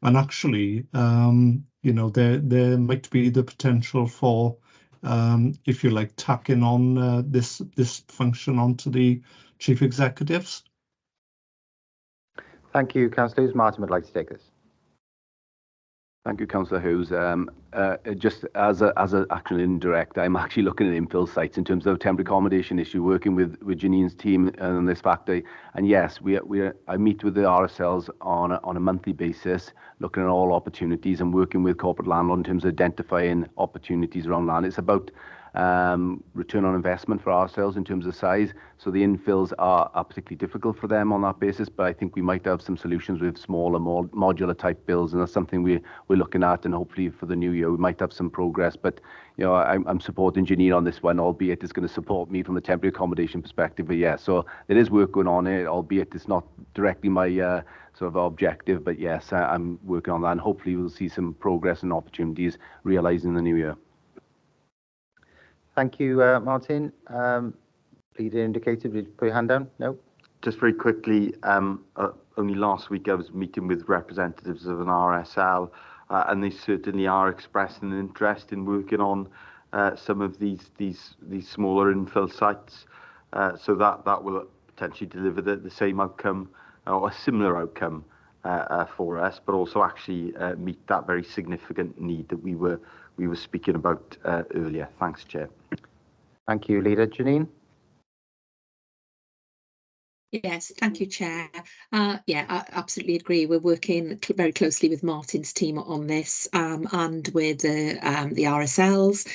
And actually, you know, there might be the potential for, if you like, tacking on this function onto the chief executives. Thank you, Councillors. Martin would like to take this. Thank you, Councillor Hughes. Just as a actually indirect, I'm actually looking at infill sites in terms of temporary accommodation issue, working with Janine's team on this factor. And yes, I meet with the RSLs on a monthly basis, looking at all opportunities and working with corporate landlord in terms of identifying opportunities around land. It's about return on investment for ourselves in terms of size. So the infills are particularly difficult for them on that basis, but I think we might have some solutions with smaller, more modular type builds, and that's something we're looking at, and hopefully for the new year we might have some progress. But you know, I'm supporting Janine on this one, albeit it's going to support me from the temporary accommodation perspective. But yeah, so there is work going on here, albeit it's not directly my sort of objective. But yes, I'm working on that, and hopefully we'll see some progress and opportunities realised in the new year. Thank you, Martin. Leader indicated, did you put your hand down? No? Just very quickly, only last week I was meeting with representatives of an RSL, and they certainly are expressing an interest in working on some of these smaller infill sites, so that will potentially deliver the same outcome or a similar outcome for us, but also actually meet that very significant need that we were speaking about earlier. Thanks, Chair. Thank you, Leader. Janine? Yes, thank you, Chair. Yeah, I absolutely agree. We're working very closely with Martin's team on this and with the RSLs.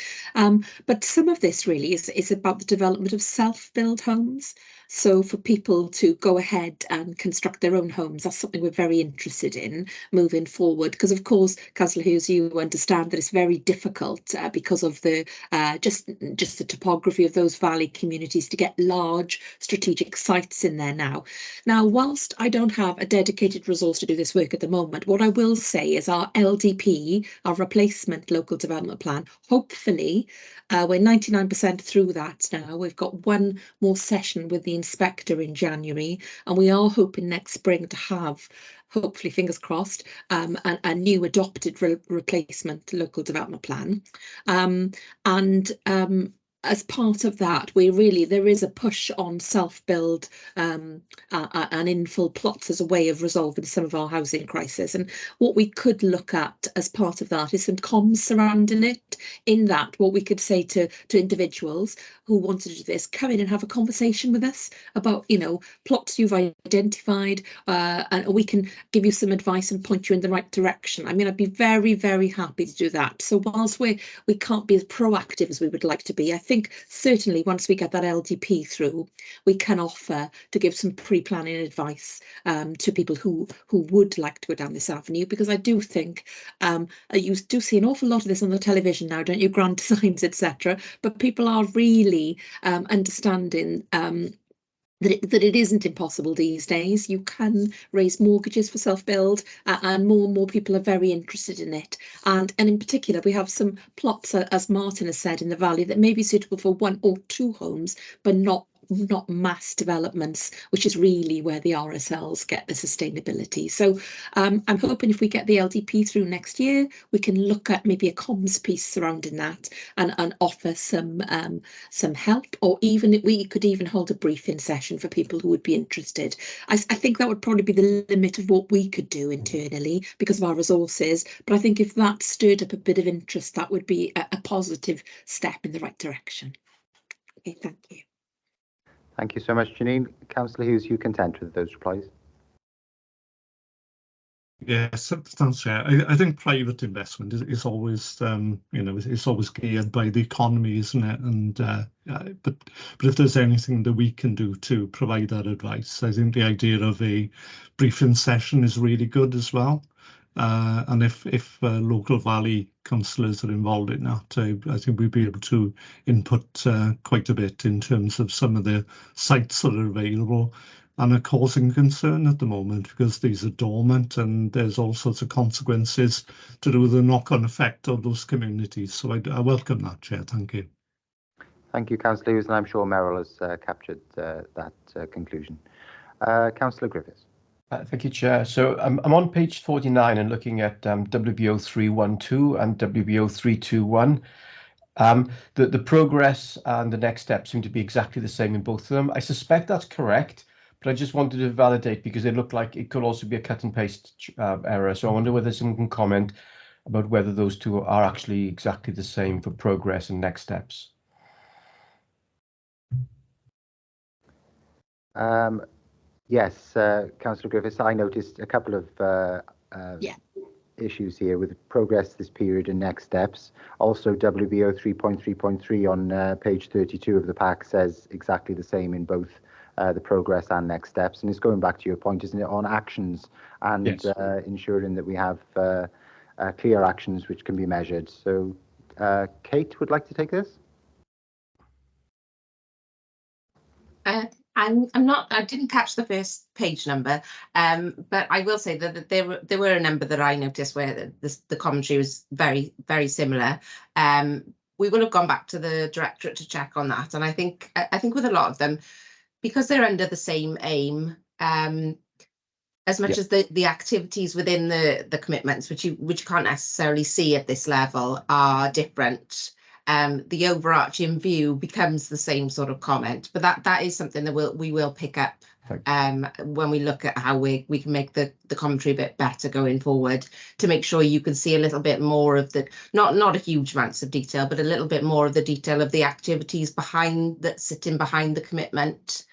But some of this really is about the development of self-build homes. So for people to go ahead and construct their own homes, that's something we're very interested in moving forward. Because of course, Councillor Hughes, you understand that it's very difficult because of the just the topography of those valley communities to get large strategic sites in there now. Now, whilst I don't have a dedicated resource to do this work at the moment, what I will say is our LDP, our replacement local development plan, hopefully we're 99% through that now. We've got one more session with the inspector in January, and we are hoping next spring to have, hopefully fingers crossed, a new adopted replacement local development plan. As part of that, there is a push on self-build and infill plots as a way of resolving some of our housing crisis. And what we could look at as part of that is some comms surrounding it. In that, what we could say to individuals who want to do this, come in and have a conversation with us about, you know, plots you've identified, and we can give you some advice and point you in the right direction. I mean, I'd be very, very happy to do that. So whilst we can't be as proactive as we would like to be, I think certainly once we get that LDP through, we can offer to give some pre-planning advice to people who would like to go down this avenue, because I do think you do see an awful lot of this on the television now, don't you, grand designs, etc. But people are really understanding that it isn't impossible these days. You can raise mortgages for self-build, and more people are very interested in it. And in particular, we have some plots, as Martin has said, in the valley that may be suitable for 1 or 2 homes, but not mass developments, which is really where the RSLs get the sustainability. So I'm hoping if we get the LDP through next year, we can look at maybe a comms piece surrounding that and offer some help, or even we could even hold a briefing session for people who would be interested. I think that would probably be the limit of what we could do internally because of our resources, but I think if that stirred up a bit of interest, that would be a positive step in the right direction. Okay, thank you. Thank you so much, Janine. Councillor Hughes, you content with those replies? Yes, thanks, Chair. I think private investment is always, you know, it's always geared by the economy, isn't it? And but if there's anything that we can do to provide that advice, I think the idea of a briefing session is really good as well. And if local valley councillors are involved in that, I think we'd be able to input quite a bit in terms of some of the sites that are available and are causing concern at the moment because these are dormant and there's all sorts of consequences to do with the knock-on effect of those communities. So I welcome that, Chair. Thank you. Thank you, Councillor Hughes, and I'm sure Merrill has captured that conclusion. Councillor Griffiths. Thank you, Chair. So I'm on page 49 and looking at WBO 312 and WBO 321. The progress and the next steps seem to be exactly the same in both of them. I suspect that's correct, but I just wanted to validate because they look like it could also be a cut and paste error. So I wonder whether someone can comment about whether those two are actually exactly the same for progress and next steps. Yes, Councillor Griffiths, I noticed a couple of issues here with progress this period and next steps. Also, WBO 3.3.3 on page 32 of the pack says exactly the same in both the progress and next steps. And it's going back to your point, isn't it, on actions and yes. Ensuring that we have clear actions which can be measured. So Kate would like to take this. I didn't catch the first page number, but I will say that there were a number that I noticed where the commentary was very, very similar. We will have gone back to the directorate to check on that, and I think with a lot of them, because they're under the same aim, as much as the activities within the commitments, which you can't necessarily see at this level, are different. The overarching view becomes the same sort of comment, but that is something that we will pick up when we look at how we can make the commentary a bit better going forward, to make sure you can see a little bit more of the not a huge amounts of detail, but a little bit more of the detail of the activities sitting behind the commitment,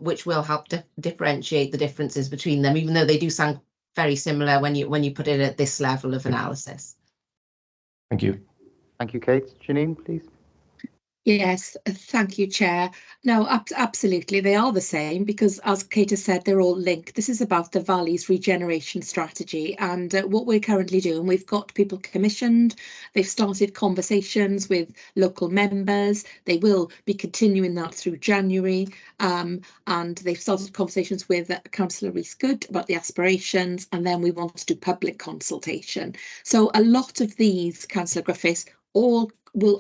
which will help differentiate the differences between them, even though they do sound very similar when you put it at this level of analysis. Thank you. Thank you, Kate. Janine, please. Yes, thank you, Chair. No, absolutely, they are the same because, as Kate has said, they're all linked. This is about the Valley's regeneration strategy, and what we're currently doing, we've got people commissioned, they've started conversations with local members, they will be continuing that through January, and they've started conversations with Councillor Rees-Good about the aspirations, and then we want to do public consultation. So a lot of these, Councillor Griffiths, will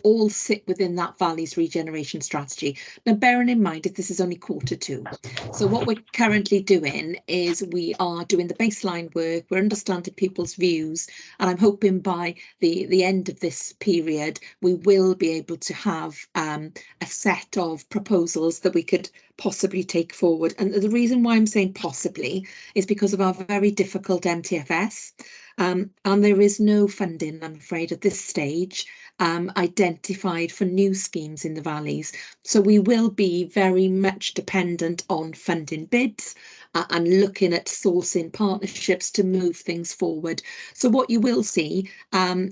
all sit within that Valley's regeneration strategy. Now, bearing in mind that this is only Q2. So what we're currently doing is we are doing the baseline work, we're understanding people's views, and I'm hoping by the end of this period, we will be able to have a set of proposals that we could possibly take forward. And the reason why I'm saying possibly is because of our very difficult MTFS. And there is no funding, I'm afraid, at this stage identified for new schemes in the valleys. So we will be very much dependent on funding bids and looking at sourcing partnerships to move things forward. So what you will see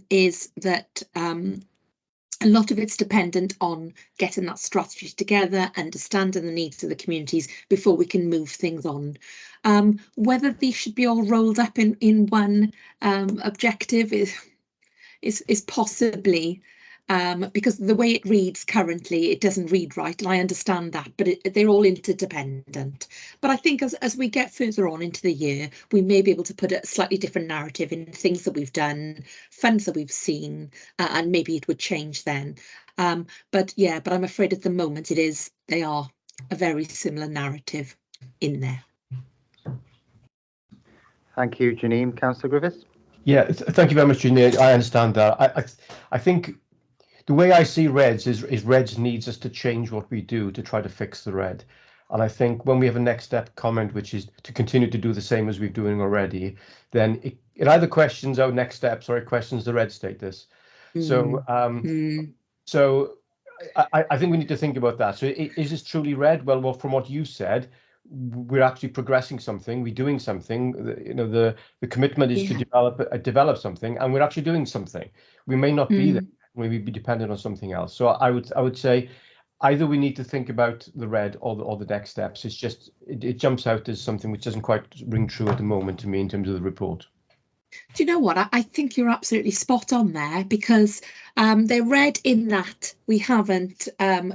is that a lot of it's dependent on getting that strategy together, understanding the needs of the communities before we can move things on. Whether these should be all rolled up in one objective is possibly, because the way it reads currently, it doesn't read right, and I understand that, but they're all interdependent. But I think as we get further on into the year, we may be able to put a slightly different narrative in things that we've done, funds that we've seen, and maybe it would change then. But I'm afraid at the moment they are a very similar narrative in there. Thank you, Janine. Councillor Griffiths. Yeah, thank you very much, Janine. I understand that. I think the way I see REDS is REDS needs us to change what we do to try to fix the RED. And I think when we have a next step comment, which is to continue to do the same as we're doing already, then it either questions our next steps or it questions the RED status. So I think we need to think about that. So is this truly RED? Well, from what you said, we're actually progressing something, we're doing something. The commitment is to develop something, and we're actually doing something. We may not be there, we may be dependent on something else. So I would say either we need to think about the RED or the next steps. It's just it jumps out as something which doesn't quite ring true at the moment to me in terms of the report. Do you know what? I think you're absolutely spot on there, because they're red in that we haven't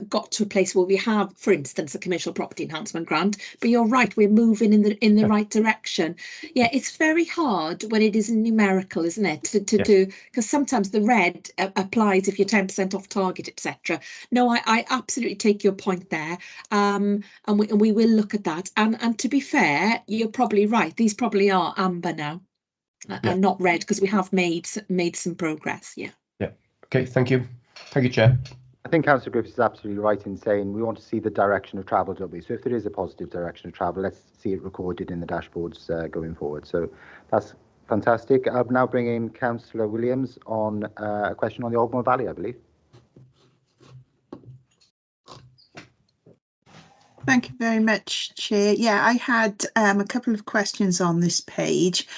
got to a place where we have, for instance, a commercial property enhancement grant. But you're right, we're moving in the right direction. Yeah, it's very hard when it isn't numerical, isn't it? To do, because sometimes the red applies if you're 10% off target, etc. No, I absolutely take your point there, and we will look at that. And to be fair, you're probably right. These probably are amber now. And not red, because we have made some progress. Yeah. Okay, thank you. Thank you, Chair. I think Councillor Griffiths is absolutely right in saying we want to see the direction of travel, don't we? So if there is a positive direction of travel, let's see it recorded in the dashboards going forward. So that's fantastic. I'll now bring in Councillor Williams on a question on the Ogmore Valley, I believe. Thank you very much, Chair. Yeah, I had a couple of questions on this page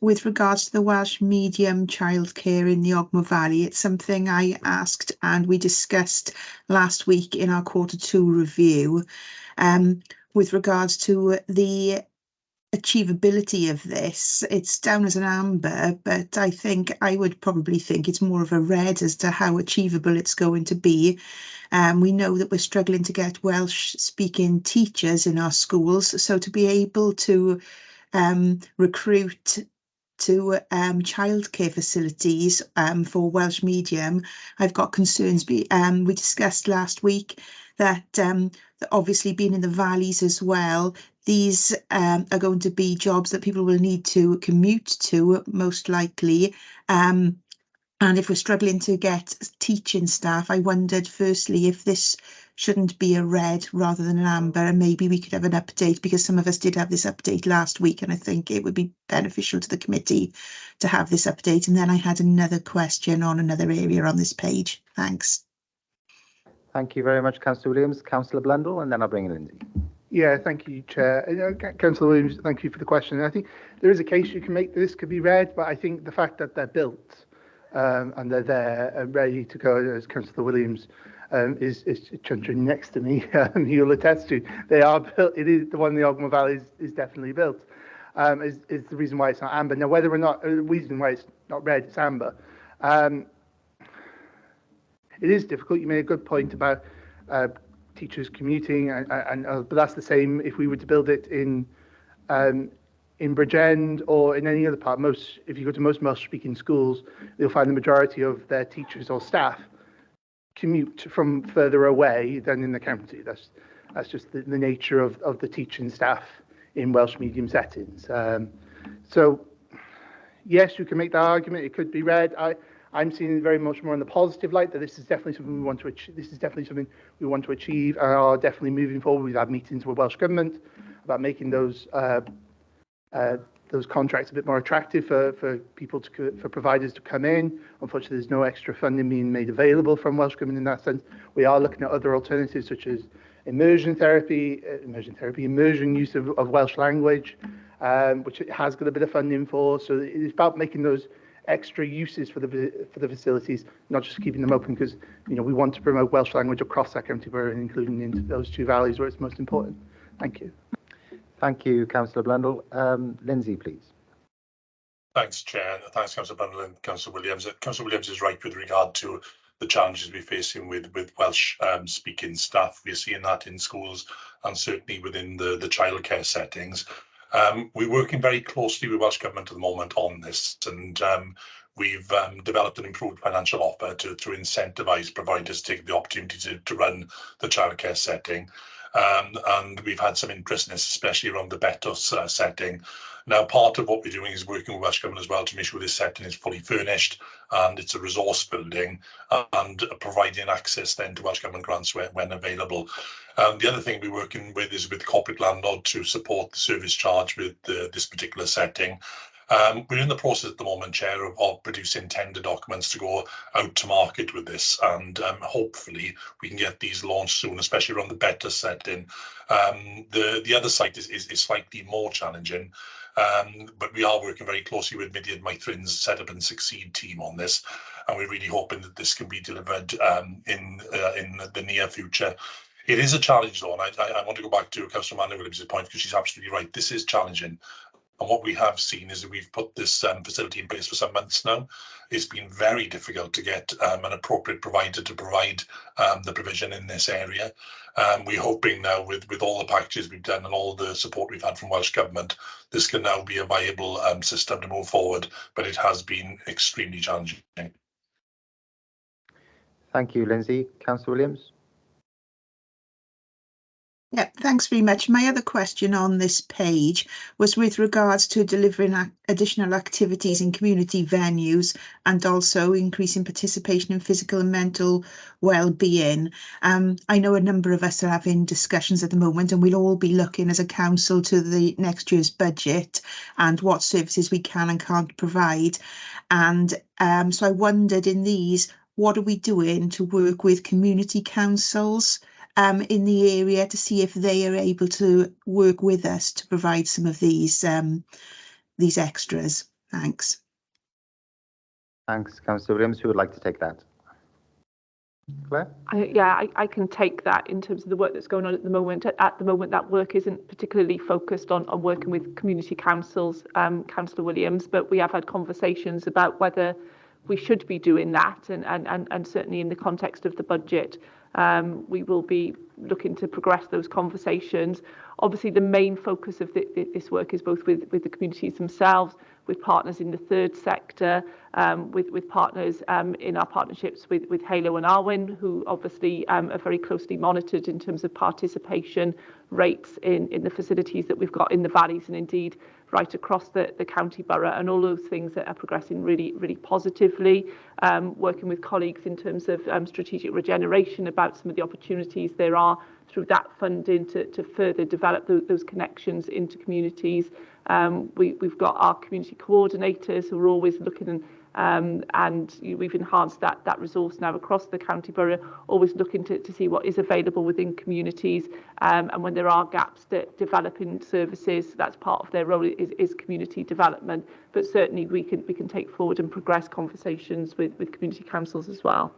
with regards to the Welsh medium childcare in the Ogmore Valley. It's something I asked and we discussed last week in our Q2 review with regards to the achievability of this. It's down as an amber, but I would probably think it's more of a red as to how achievable it's going to be. We know that we're struggling to get Welsh speaking teachers in our schools, so to be able to recruit to childcare facilities for Welsh medium, I've got concerns. We discussed last week that obviously being in the valleys as well, these are going to be jobs that people will need to commute to, most likely. And if we're struggling to get teaching staff, I wondered firstly if this shouldn't be a red rather than an amber, and maybe we could have an update, because some of us did have this update last week, and I think it would be beneficial to the committee to have this update. And then I had another question on another area on this page. Thanks. Thank you very much, Councillor Williams. Councillor Blundell, and then I'll bring in Lindsay. Yeah, thank you, Chair. Councillor Williams, thank you for the question. I think there is a case you can make that this could be red, but I think the fact that they're built and they're there and ready to go, as Councillor Williams is chuntering next to me, you'll attest to, they are built. It is the one in the Ogmore Valley is definitely built. Is the reason why it's not amber. Now, whether or not the reason why it's not red, it's amber. It is difficult. You made a good point about teachers commuting, but that's the same if we were to build it in Bridgend or in any other part. If you go to most Welsh-speaking schools, you'll find the majority of their teachers or staff commute from further away than in the county. That's just the nature of the teaching staff in Welsh medium settings. So yes, you can make that argument. It could be red. I'm seeing it very much more in the positive light, that this is definitely something we want to achieve. This is definitely something we want to achieve and are definitely moving forward. We've had meetings with Welsh Government about making those contracts a bit more attractive for people for providers to come in. Unfortunately, there's no extra funding being made available from Welsh Government in that sense. We are looking at other alternatives such as immersion use of Welsh language, which it has got a bit of funding for. So it's about making those extra uses for the facilities, not just keeping them open, because we want to promote Welsh language across our county borough, including into those two valleys where it's most important. Thank you. Thank you, Councillor Blundell. Lindsay, please. Thanks, Chair. Thanks, Councillor Blundell and Councillor Williams. Councillor Williams is right with regard to the challenges we're facing with Welsh speaking staff. We're seeing that in schools and certainly within the childcare settings. We're working very closely with Welsh Government at the moment on this, and we've developed an improved financial offer to incentivise providers to take the opportunity to run the childcare setting. And we've had some interest in this, especially around the Betos setting. Now, part of what we're doing is working with Welsh Government as well to make sure this setting is fully furnished and it's a resource building, and providing access then to Welsh Government grants when available. The other thing we're working with is with corporate landlord to support the service charge with this particular setting. We're in the process at the moment, Chair, of producing tender documents to go out to market with this, and hopefully we can get these launched soon, especially around the better setting. The other site is slightly more challenging, but we are working very closely with Midian Maithrin's Set Up and Succeed team on this, and we're really hoping that this can be delivered in the near future. It is a challenge, though, and I want to go back to Councillor Amanda Williams' point, because she's absolutely right. This is challenging. And what we have seen is that we've put this facility in place for some months now. It's been very difficult to get an appropriate provider to provide the provision in this area. We're hoping now with all the packages we've done and all the support we've had from Welsh Government, this can now be a viable system to move forward, but it has been extremely challenging. Thank you, Lindsay. Councillor Williams. Yeah, thanks very much. My other question on this page was with regards to delivering additional activities in community venues and also increasing participation in physical and mental well-being. I know a number of us are having discussions at the moment, and we'll all be looking as a council to the next year's budget and what services we can and can't provide. And so I wondered in these, what are we doing to work with community councils in the area to see if they are able to work with us to provide some of these extras. Thanks. Thanks, Councillor Williams. Who would like to take that? Claire? I can take that in terms of the work that's going on at the moment. At the moment, that work isn't particularly focused on working with community councils, Councillor Williams, but we have had conversations about whether we should be doing that, and certainly in the context of the budget, we will be looking to progress those conversations. Obviously, the main focus of this work is both with the communities themselves, with partners in the third sector, with partners in our partnerships with Halo and Arwen, who obviously are very closely monitored in terms of participation rates in the facilities that we've got in the valleys and indeed right across the county borough, and all those things that are progressing really, really positively. Working with colleagues in terms of strategic regeneration about some of the opportunities there are through that funding to further develop those connections into communities. We've got our community coordinators who are always looking and we've enhanced that resource now across the county borough, always looking to see what is available within communities, and when there are gaps that developing services, that's part of their role is community development. But certainly we can take forward and progress conversations with community councils as well.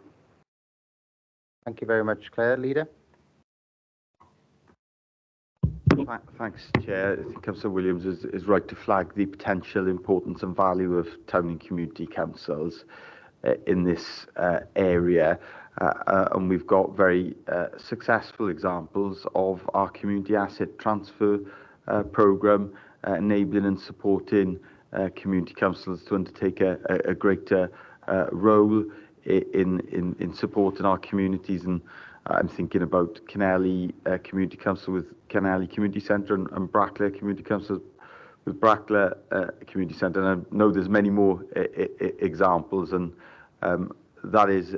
Thank you very much, Claire. Leader. Thanks, Chair. I think Councillor Williams is right to flag the potential importance and value of town and community councils in this area. And we've got very successful examples of our community asset transfer programme, enabling and supporting community councils to undertake a greater role in supporting our communities. And I'm thinking about Kennelly Community Council with Kennelly Community Centre and Brackler Community Council with Brackler Community Centre. And I know there's many more examples, and that is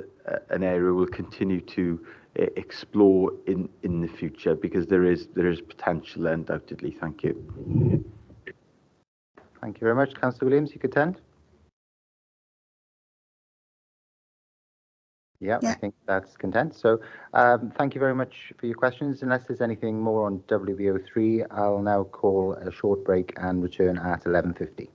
an area we'll continue to explore in the future, because there is potential there, undoubtedly. Thank you. Thank you very much. Councillor Williams, you could attend. Yeah, I think that's content. So thank you very much for your questions. Unless there's anything more on WBO3, I'll now call a short break and return at 11:50.